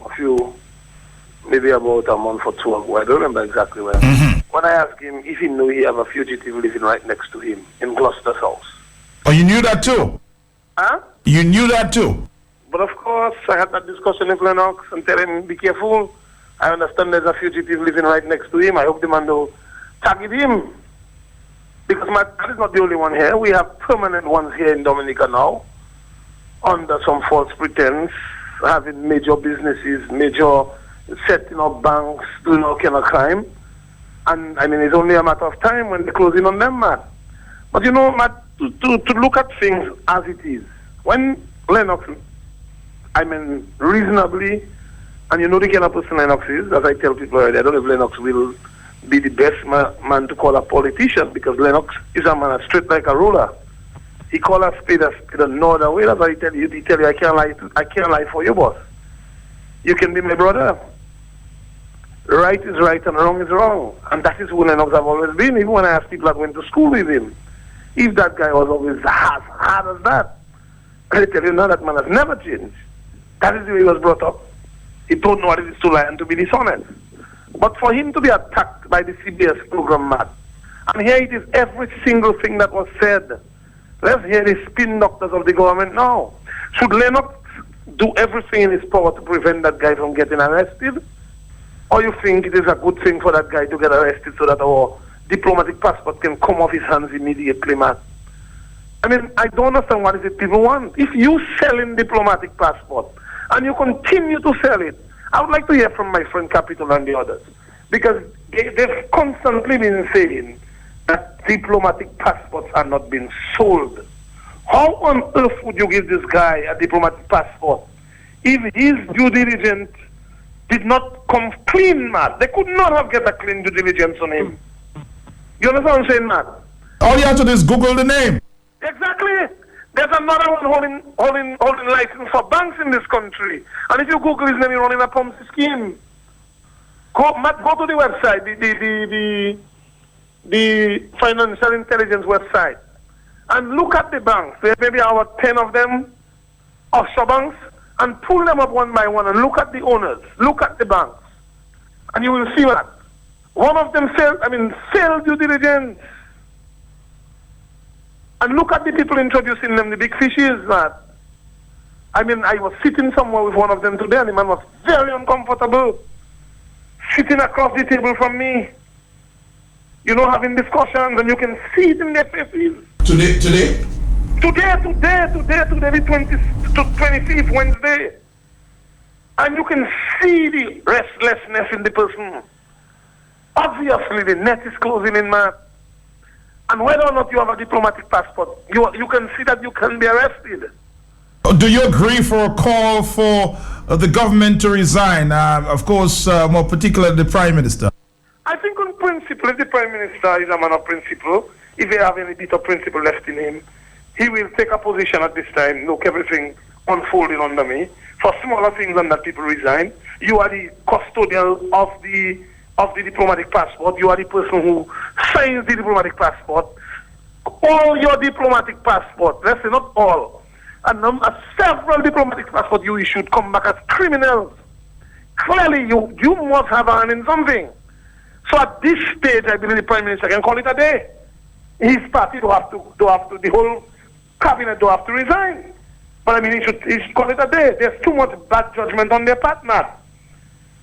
maybe about a month or two ago. I don't remember exactly when. When I asked him if he knew he have a fugitive living right next to him in Gloucester's house. Oh, you knew that too? Huh? You knew that too? But of course, I had that discussion with Lennox and tell him, be careful. I understand there's a fugitive living right next to him. I hope the man will target him. Because that is not the only one here. We have permanent ones here in Dominica now, under some false pretense, having major businesses, setting up banks, doing all kind of crime. And I mean, it's only a matter of time when they close in on them, Matt. But you know, Matt, to look at things as it is, when Lennox, reasonably, and you know the kind of person Lennox is, as I tell people already, I don't know if Lennox will be the best man to call a politician, because Lennox is a man straight like a ruler. He call a spade no other way. That's why he tell you, I can't lie for you, boss. You can be my brother. Right is right and wrong is wrong. And that is who Lennox have always been, even when I ask people that went to school with him. If that guy was always as hard as that, I tell you now, that man has never changed. That is the way he was brought up. He don't know what it is to lie and to be dishonest. But for him to be attacked by the CBS program, Matt, and here it is, every single thing that was said. Let's hear the spin doctors of the government now. Should Lennox do everything in his power to prevent that guy from getting arrested? Or you think it is a good thing for that guy to get arrested so that our diplomatic passport can come off his hands immediately, man. I mean, I don't understand what is it people want. If you selling diplomatic passport and you continue to sell it, I would like to hear from my friend Capital and the others, because they've constantly been saying that diplomatic passports are not being sold. How on earth would you give this guy a diplomatic passport if his due diligence did not come clean, man? They could not have get a clean due diligence on him. You understand what I'm saying, man? All you have to do is Google the name. Exactly. There's another one holding license for banks in this country. And if you Google his name, you're running a Ponzi scheme. Go to the website, the financial intelligence website, and look at the banks. There may be about 10 of them, offshore banks, and pull them up one by one and look at the owners, look at the banks, and you will see that one of them failed due diligence. And look at the people introducing them, the big fishes, man. I mean, I was sitting somewhere with one of them today, and the man was very uncomfortable, sitting across the table from me, you know, having discussions, and you can see it in their faces. Today, the 25th Wednesday. And you can see the restlessness in the person. Obviously, the net is closing in, man. And whether or not you have a diplomatic passport, you can see that you can be arrested. Do you agree for a call for the government to resign? Of course, more particularly the Prime Minister. I think on principle, if the Prime Minister is a man of principle, if they have any bit of principle left in him, he will take a position at this time. Look, everything unfolding under me. For smaller things than that, people resign. You are the custodian of the diplomatic passport. You are the person who signs the diplomatic passport. All your diplomatic passport, let's say not all, and several diplomatic passports you issued come back as criminals. Clearly, you must have a hand in something. So at this stage, I believe the Prime Minister can call it a day. His party the whole cabinet do have to resign. But I mean, he should call it a day. There's too much bad judgment on their part, man.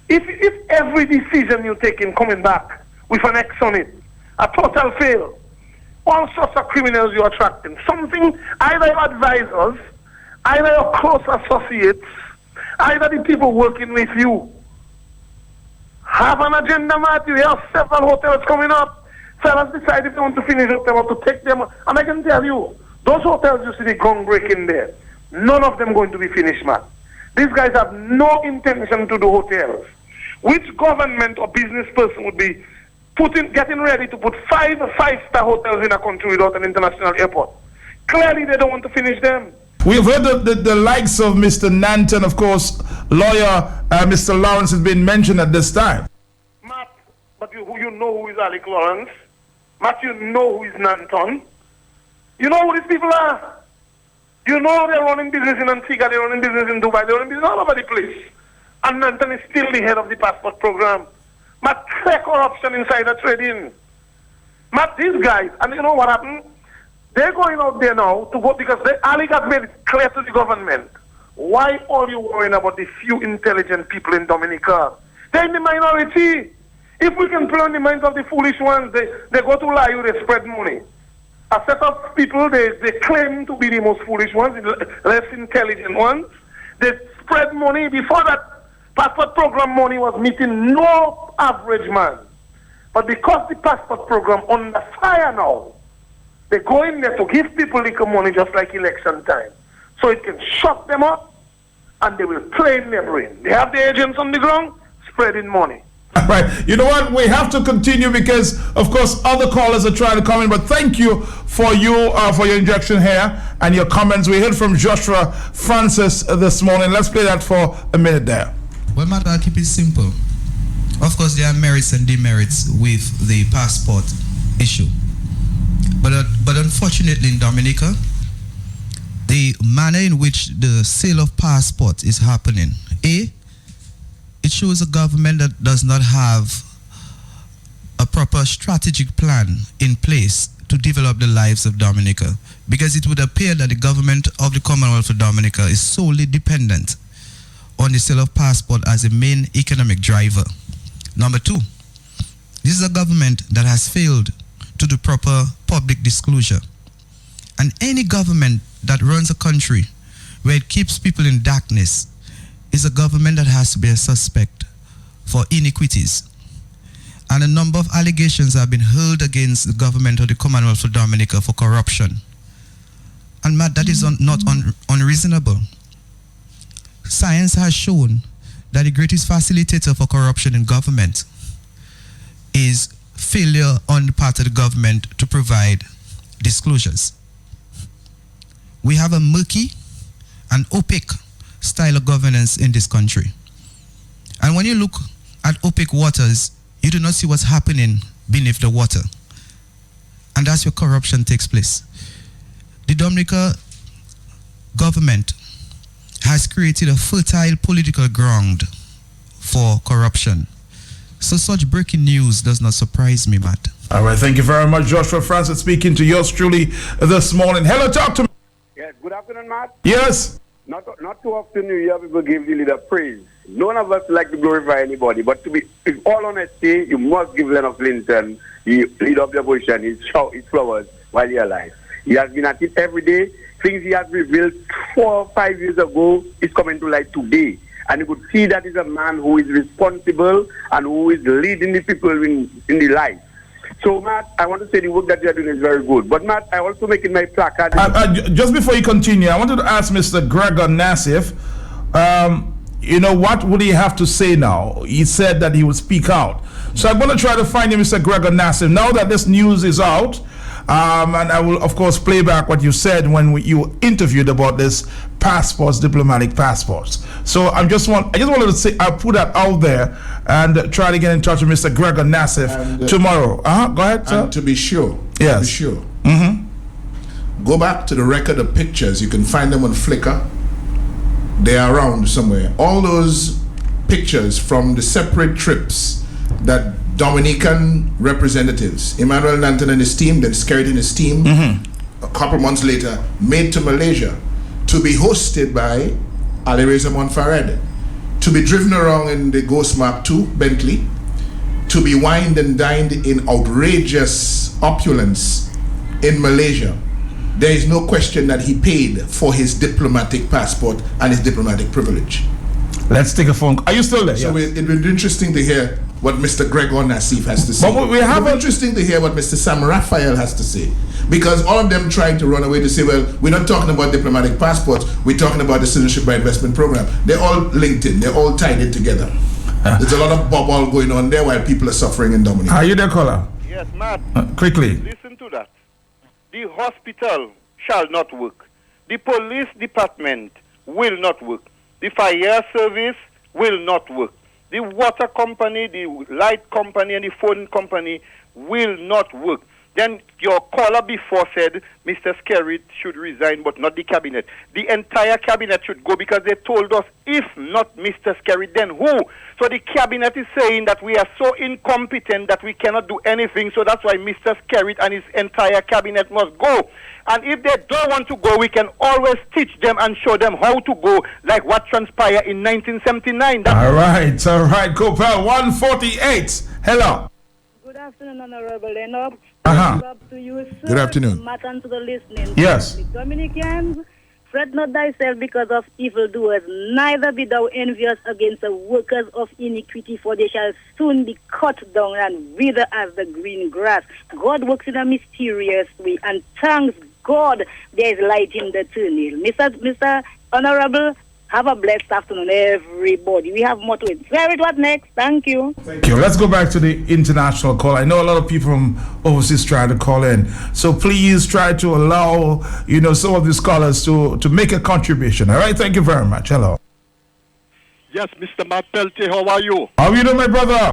If every decision you take in coming back with an X on it, a total fail, all sorts of criminals you're attracting, something, either your advisors, either your close associates, either the people working with you, have an agenda, Matthew. You have several hotels coming up. Fellas decide if they want to finish up, they want to take them. And I can tell you, those hotels you see the ground breaking there, none of them going to be finished, man. These guys have no intention to do hotels. Which government or business person would be getting ready to put five-star hotels in a country without an international airport? Clearly, they don't want to finish them. We've heard the likes of Mr. Nanton, of course, lawyer Mr. Lawrence has been mentioned at this time. Matt, but you know who is Alec Lawrence? Matt, you know who is Nanton? You know who these people are? You know they're running business in Antigua, they're running business in Dubai, they're running business all over the place. And Nanton is still the head of the passport program. Matt, clear corruption inside the trading. Matt, these guys, and you know what happened? They're going out there now to go because Ali got made it clear to the government. Why are you worrying about the few intelligent people in Dominica? They're in the minority. If we can play on the minds of the foolish ones, they go to lie, they spread money. A set of people, they claim to be the most foolish ones, the less intelligent ones. They spread money. Before that, passport program money was meeting no average man. But because the passport program under fire now, they go in there to give people liquor money just like election time. So it can shut them up and they will play in their brain. They have the agents on the ground spreading money. Right. You know what? We have to continue because, of course, other callers are trying to come in. But thank you for your injection here and your comments. We heard from Joshua Francis this morning. Let's play that for a minute there. Well, Matt, I'll keep it simple. Of course, there are merits and demerits with the passport issue. But unfortunately in Dominica, the manner in which the sale of passports is happening, it shows a government that does not have a proper strategic plan in place to develop the lives of Dominica, because it would appear that the government of the Commonwealth of Dominica is solely dependent on the sale of passport as a main economic driver. Number two, This is a government that has failed to do proper public disclosure. And any government that runs a country where it keeps people in darkness is a government that has to be a suspect for iniquities. And a number of allegations have been hurled against the government of the Commonwealth of Dominica for corruption. And Matt, that is not unreasonable. Science has shown that the greatest facilitator for corruption in government is failure on the part of the government to provide disclosures. We have a murky and opaque style of governance in this country. And when you look at opaque waters, you do not see what's happening beneath the water. And that's where corruption takes place. The Dominica government has created a fertile political ground for corruption. So such breaking news does not surprise me, Matt. All right, thank you very much, Joshua Francis, speaking to yours truly this morning. Hello, talk to me. Yes, good afternoon, Matt. Yes. Not too often you hear people give the leader praise. None of us like to glorify anybody, but to be, in all honesty, you must give Leonard Clinton the lead of the opposition, his flowers while he's alive. He has been at it every day. Things he has revealed 4 or 5 years ago is coming to light today. And you could see that he's a man who is responsible and who is leading the people in the life. So, Matt, I want to say the work that you are doing is very good. But, Matt, I also make in my placard... just before you continue, I wanted to ask Mr. Gregor Nassif, what would he have to say now? He said that he would speak out. So I'm going to try to find you, Mr. Gregor Nassif. Now that this news is out, and I will, of course, play back what you said when you interviewed about this passports, diplomatic passports. So I just wanted to say, I'll put that out there and try to get in touch with Mr. Gregor Nassif tomorrow. Go ahead, sir. And to be sure. Yes. To be sure. Go back to the record of pictures. You can find them on Flickr. They are around somewhere. All those pictures from the separate trips that Dominican representatives, Emmanuel Nanton and his team, then Skerrit and his team, a couple months later, made to Malaysia to be hosted by Ali Reza Monfared, to be driven around in the Ghost Mark II Bentley, to be wined and dined in outrageous opulence in Malaysia. There is no question that he paid for his diplomatic passport and his diplomatic privilege. Let's take a phone. Are you still there? So yes. It would be interesting to hear what Mr. Gregor Nassif has to say. But we have interesting to hear what Mr. Sam Raphael has to say. Because all of them trying to run away to say, well, we're not talking about diplomatic passports, we're talking about the Citizenship by Investment Program. They're all linked in, they're all tied in together. There's a lot of bubble going on there while people are suffering in Dominica. Are you there, caller? Yes, Matt. Quickly. Listen to that. The hospital shall not work. The police department will not work. The fire service will not work. The water company, the light company, and the phone company will not work. Then your caller before said Mr. Skerrit should resign, but not the cabinet. The entire cabinet should go because they told us, if not Mr. Skerrit, then who? So the cabinet is saying that we are so incompetent that we cannot do anything. So that's why Mr. Skerrit and his entire cabinet must go. And if they don't want to go, we can always teach them and show them how to go, like what transpired in 1979. All right, Copel 148. Hello. Good afternoon, Honorable Leonard. Uh-huh. To you, sir. Good afternoon. Matt and to the listening. Yes. The Dominicans, fret not thyself because of evildoers, neither be thou envious against the workers of iniquity, for they shall soon be cut down and wither as the green grass. God works in a mysterious way, and thanks God there is light in the tunnel. Mr. Honorable, have a blessed afternoon, everybody. We have more to it. Skerrit, what next? Thank you. Thank you. Let's go back to the international call. I know a lot of people from overseas trying to call in. So please try to allow, some of these callers to make a contribution. All right? Thank you very much. Hello. Yes, Mr. Matt Peltier, how are you? How are you doing, my brother?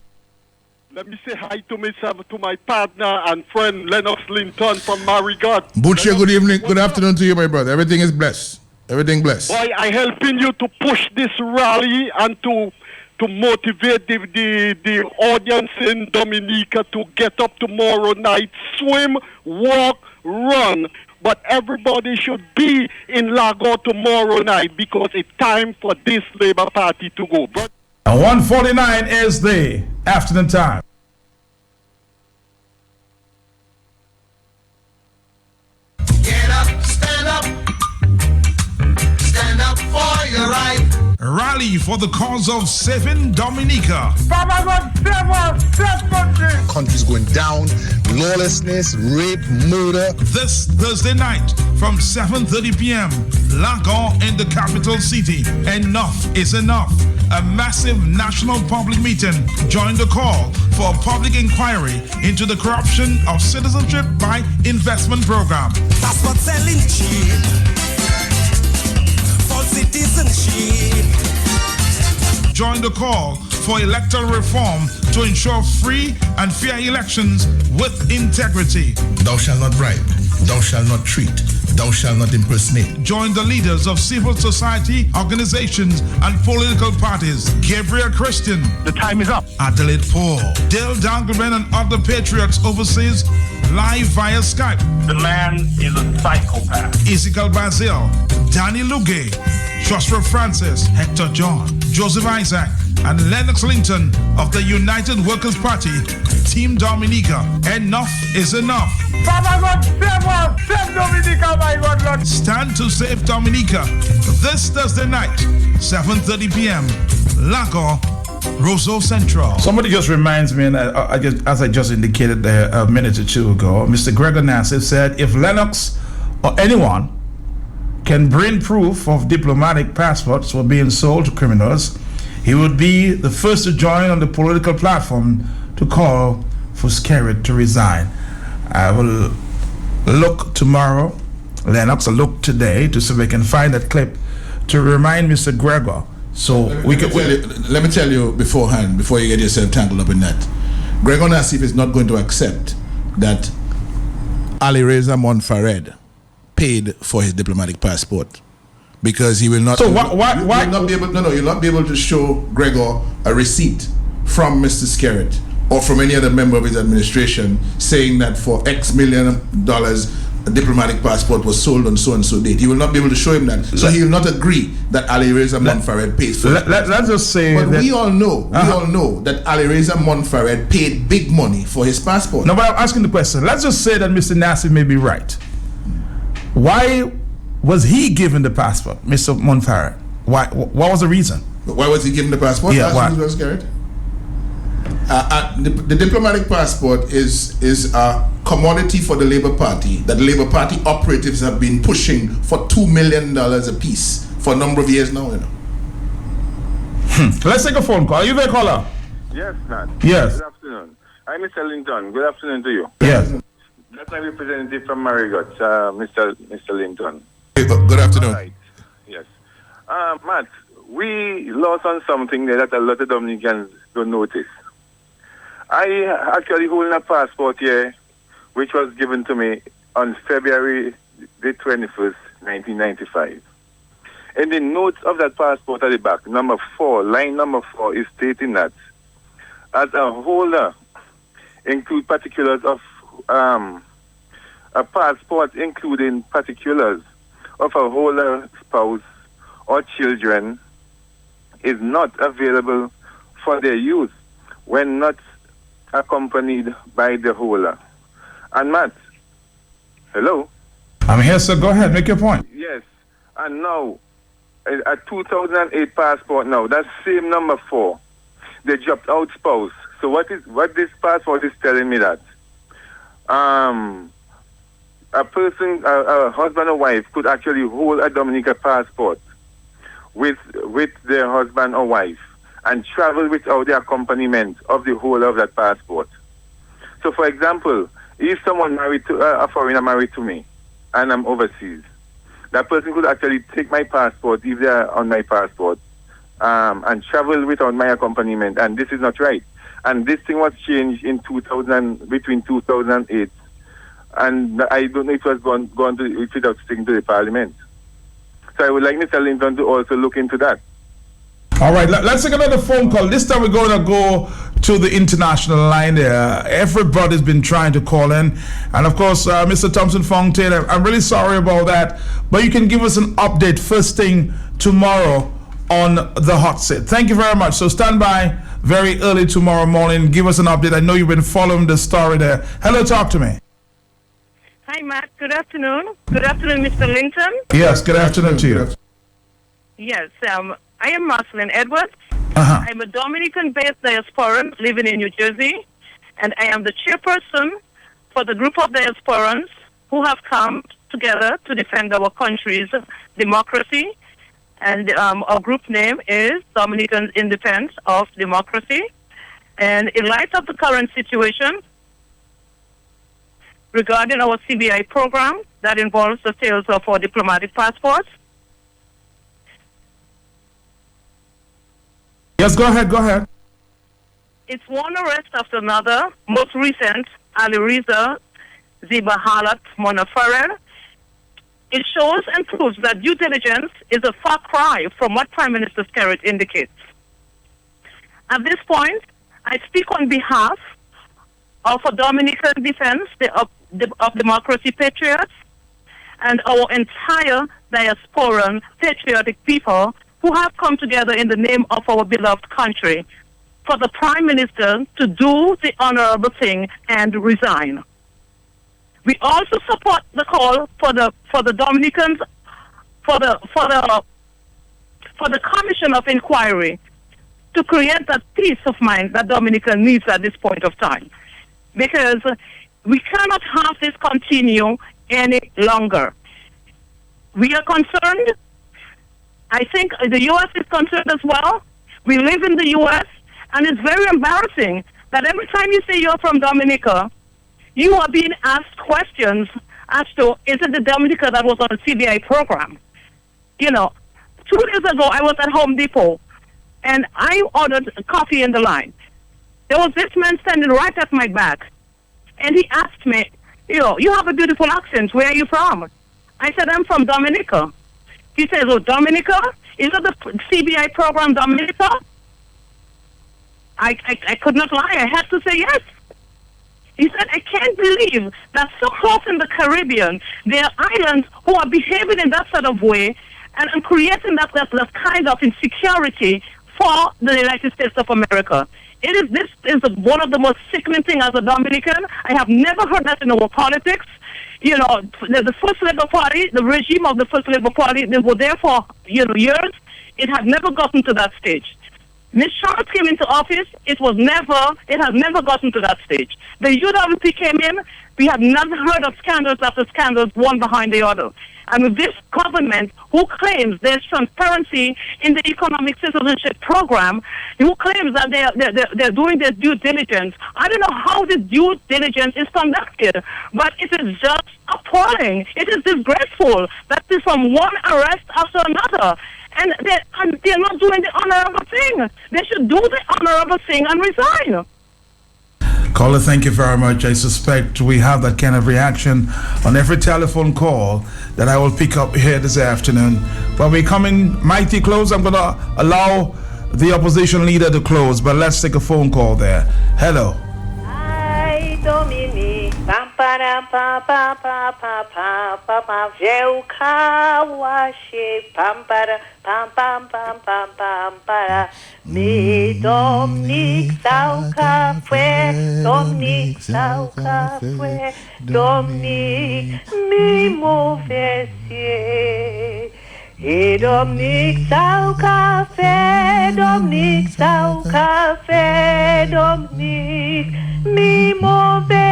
Let me say hi to my partner and friend, Lennox Linton from Marigot. Butcher, good evening. Good afternoon to you, my brother. Everything is blessed. Everything blessed. Boy, I helping you to push this rally and to motivate the audience in Dominica to get up tomorrow night, swim, walk, run. But everybody should be in Lago tomorrow night because it's time for this Labour Party to go. But 149 is the afternoon time. Get up, stand up. Stand up for your right. Rally for the cause of saving Dominica. Papa God, save us, save country. Country's going down. Lawlessness, rape, murder. This Thursday night from 7:30 p.m. Log on in the capital city. Enough is enough. A massive national public meeting. Join the call for a public inquiry into the corruption of citizenship by investment program. That's what selling cheap. For citizenship. Join the call for electoral reform to ensure free and fair elections with integrity. Thou shalt not bribe. Thou shalt not treat. Thou shalt not impersonate. Join the leaders of civil society, organizations, and political parties. Gabriel Christian. The time is up. Adelaide Paul. Dale Dangleman and other patriots overseas live via Skype. The man is a psychopath. Ezekiel Bazil. Danny Luge. Joshua Francis. Hector John. Joseph Isaac. And Lennox Linton of the United Workers' Party. Team Dominica. Enough is enough. Papa God, save us, save Dominica, my God, Lord. Stand to save Dominica this Thursday night, 7:30 p.m. Lago, Roseau Central. Somebody just reminds me, and as I just indicated there a minute or two ago, Mr. Gregor Nassif said if Lennox or anyone can bring proof of diplomatic passports for being sold to criminals, he would be the first to join on the political platform to call for Skerrit to resign. I will look tomorrow, Lennox, I'll look today to see if I can find that clip to remind Mr. Gregor. So let me tell you beforehand, before you get yourself tangled up in that. Gregor Nassif is not going to accept that Ali Reza Monfared paid for his diplomatic passport, because he will not. So why? You'll not be able. No, you'll not be able to show Gregor a receipt from Mr. Skerrit or from any other member of his administration saying that for X million dollars a diplomatic passport was sold on so and so date. He will not be able to show him that. So he will not agree that Ali Reza Monfared pays for it. Let's just say. But we all know that Ali Reza Monfared paid big money for his passport. No, but I'm asking the question. Let's just say that Mr. Nassif may be right. Why was he given the passport, Mr. Monfared? Why? What was the reason? Why was he given the passport? Yeah, why? The diplomatic passport is a commodity for the Labour Party that the Labour Party operatives have been pushing for $2 million a piece for a number of years now. Let's take a phone call. Are you there, caller? Yes, Matt. Yes. Good afternoon. I'm Mr. Linton. Good afternoon to you. Yes. That's my representative from Marigot, Mr. Linton. Good afternoon. Right. Yes. Matt, we lost on something there that a lot of Dominicans don't notice. I actually hold a passport here, which was given to me on February the 21st, 1995. In the notes of that passport at the back, line number 4 is stating that as a holder, include particulars of a passport including particulars of a holder, spouse, or children is not available for their use when not accompanied by the holder. And Matt, hello? I'm here, sir. Go ahead. Make your point. Yes. And now, a 2008 passport now, that same number 4, they dropped out spouse. So what this passport is telling me that a person, a husband or wife could actually hold a Dominica passport with their husband or wife and travel without the accompaniment of the holder of that passport. So, for example, if someone married to a foreigner married to me and I'm overseas, that person could actually take my passport if they are on my passport and travel without my accompaniment, and this is not right. And this thing was changed in between 2008, and I don't know if it was gone to without sticking to the Parliament. So I would like Mr. Linton to also look into that. All right, let's take another phone call. This time we're going to go to the international line there. Everybody's been trying to call in. And of course, Mr. Thompson Fontaine, I'm really sorry about that. But you can give us an update first thing tomorrow on the hot seat. Thank you very much. So stand by very early tomorrow morning. Give us an update. I know you've been following the story there. Hello, talk to me. Hi, Matt. Good afternoon. Good afternoon, Mr. Linton. Yes, good afternoon to you. Yes, I am Marceline Edwards. I'm a Dominican-based diasporan living in New Jersey, and I am the chairperson for the group of diasporans who have come together to defend our country's democracy. And our group name is Dominicans in Defense of Democracy. And in light of the current situation regarding our CBI program that involves the sales of our diplomatic passports. Yes, go ahead. It's one arrest after another. Most recent, Ali Riza Ziba Halat Mona Farrell. It shows and proves that due diligence is a far cry from what Prime Minister Skerrit indicates. At this point, I speak on behalf of a Dominican Defense of Democracy Patriots and our entire diasporan patriotic people who have come together in the name of our beloved country for the Prime Minister to do the honorable thing and resign. We also support the call for the Dominicans for the Commission of Inquiry to create that peace of mind that Dominica needs at this point of time, because we cannot have this continue any longer. We are concerned. I think the U.S. is concerned as well. We live in the U.S., and it's very embarrassing that every time you say you're from Dominica, you are being asked questions as to, is it the Dominica that was on the CBI program? 2 days ago, I was at Home Depot, and I ordered a coffee in the line. There was this man standing right at my back, and he asked me, you have a beautiful accent. Where are you from? I said, I'm from Dominica. He says, oh, Dominica? Is it the CBI program Dominica? I could not lie. I had to say yes. He said, I can't believe that so close in the Caribbean, there are islands who are behaving in that sort of way and creating that kind of insecurity for the United States of America. This is one of the most sickening things as a Dominican. I have never heard that in our politics. The First Labour Party, the regime of the First Labour Party, they were there for years. It had never gotten to that stage. Ms. Charles came into office, it has never gotten to that stage. The UWP came in, we have never heard of scandals after scandals, one behind the other. And with this government who claims there's transparency in the economic citizenship program, who claims that they're doing their due diligence, I don't know how the due diligence is conducted, but it is just appalling. It is disgraceful that is from one arrest after another. And they're not doing the honorable thing. They should do the honorable thing and resign. Caller, thank you very much. I suspect we have that kind of reaction on every telephone call that I will pick up here this afternoon. When we come in mighty close, I'm going to allow the opposition leader to close, but let's take a phone call there. Hello. Hi, Dominique. Pam pam pam pam pam pam pam pam. Jeu kawashi pam pam pam pam pam pam pam pam. Mi Dominique sau café, Dominique sau café, Dominique mi mauvais. Et Dominique sau café, Dominique sau café, Dominique mi mauvais.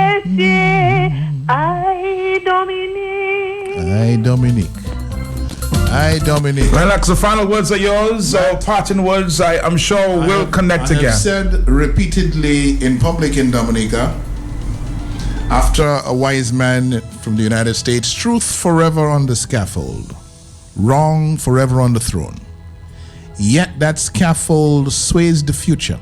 Aïe Dominique. Aïe Dominique. Aïe Dominique. Well, Alex, the final words are yours. Our parting words, I'm sure we'll connect again. I have said repeatedly in public in Dominica, after a wise man from the United States, truth forever on the scaffold, wrong forever on the throne. Yet that scaffold sways the future,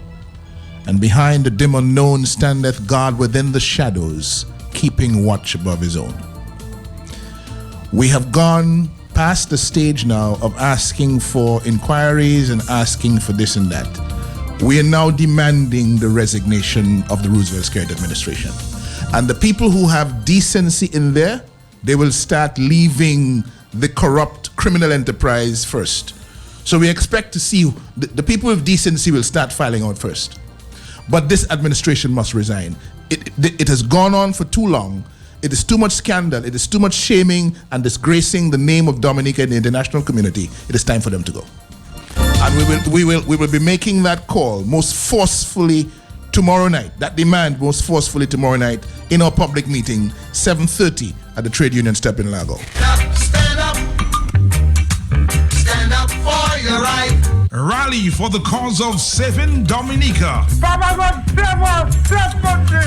and behind the dim unknown standeth God within the shadows, keeping watch above his own. We have gone past the stage now of asking for inquiries and asking for this and that. We are now demanding the resignation of the Roosevelt-Skerrit administration. And the people who have decency in there, they will start leaving the corrupt criminal enterprise first. So we expect to see the people with decency will start filing out first. But this administration must resign. It has gone on for too long. It is too much scandal. It is too much shaming and disgracing the name of Dominica in the international community. It is time for them to go. And we will be making that call most forcefully tomorrow night. That demand most forcefully tomorrow night in our public meeting, 7:30 at the Trade Union Step in Lago. Stand up. Stand up for your right. Rally for the cause of saving Dominica. Papa God save us, save country.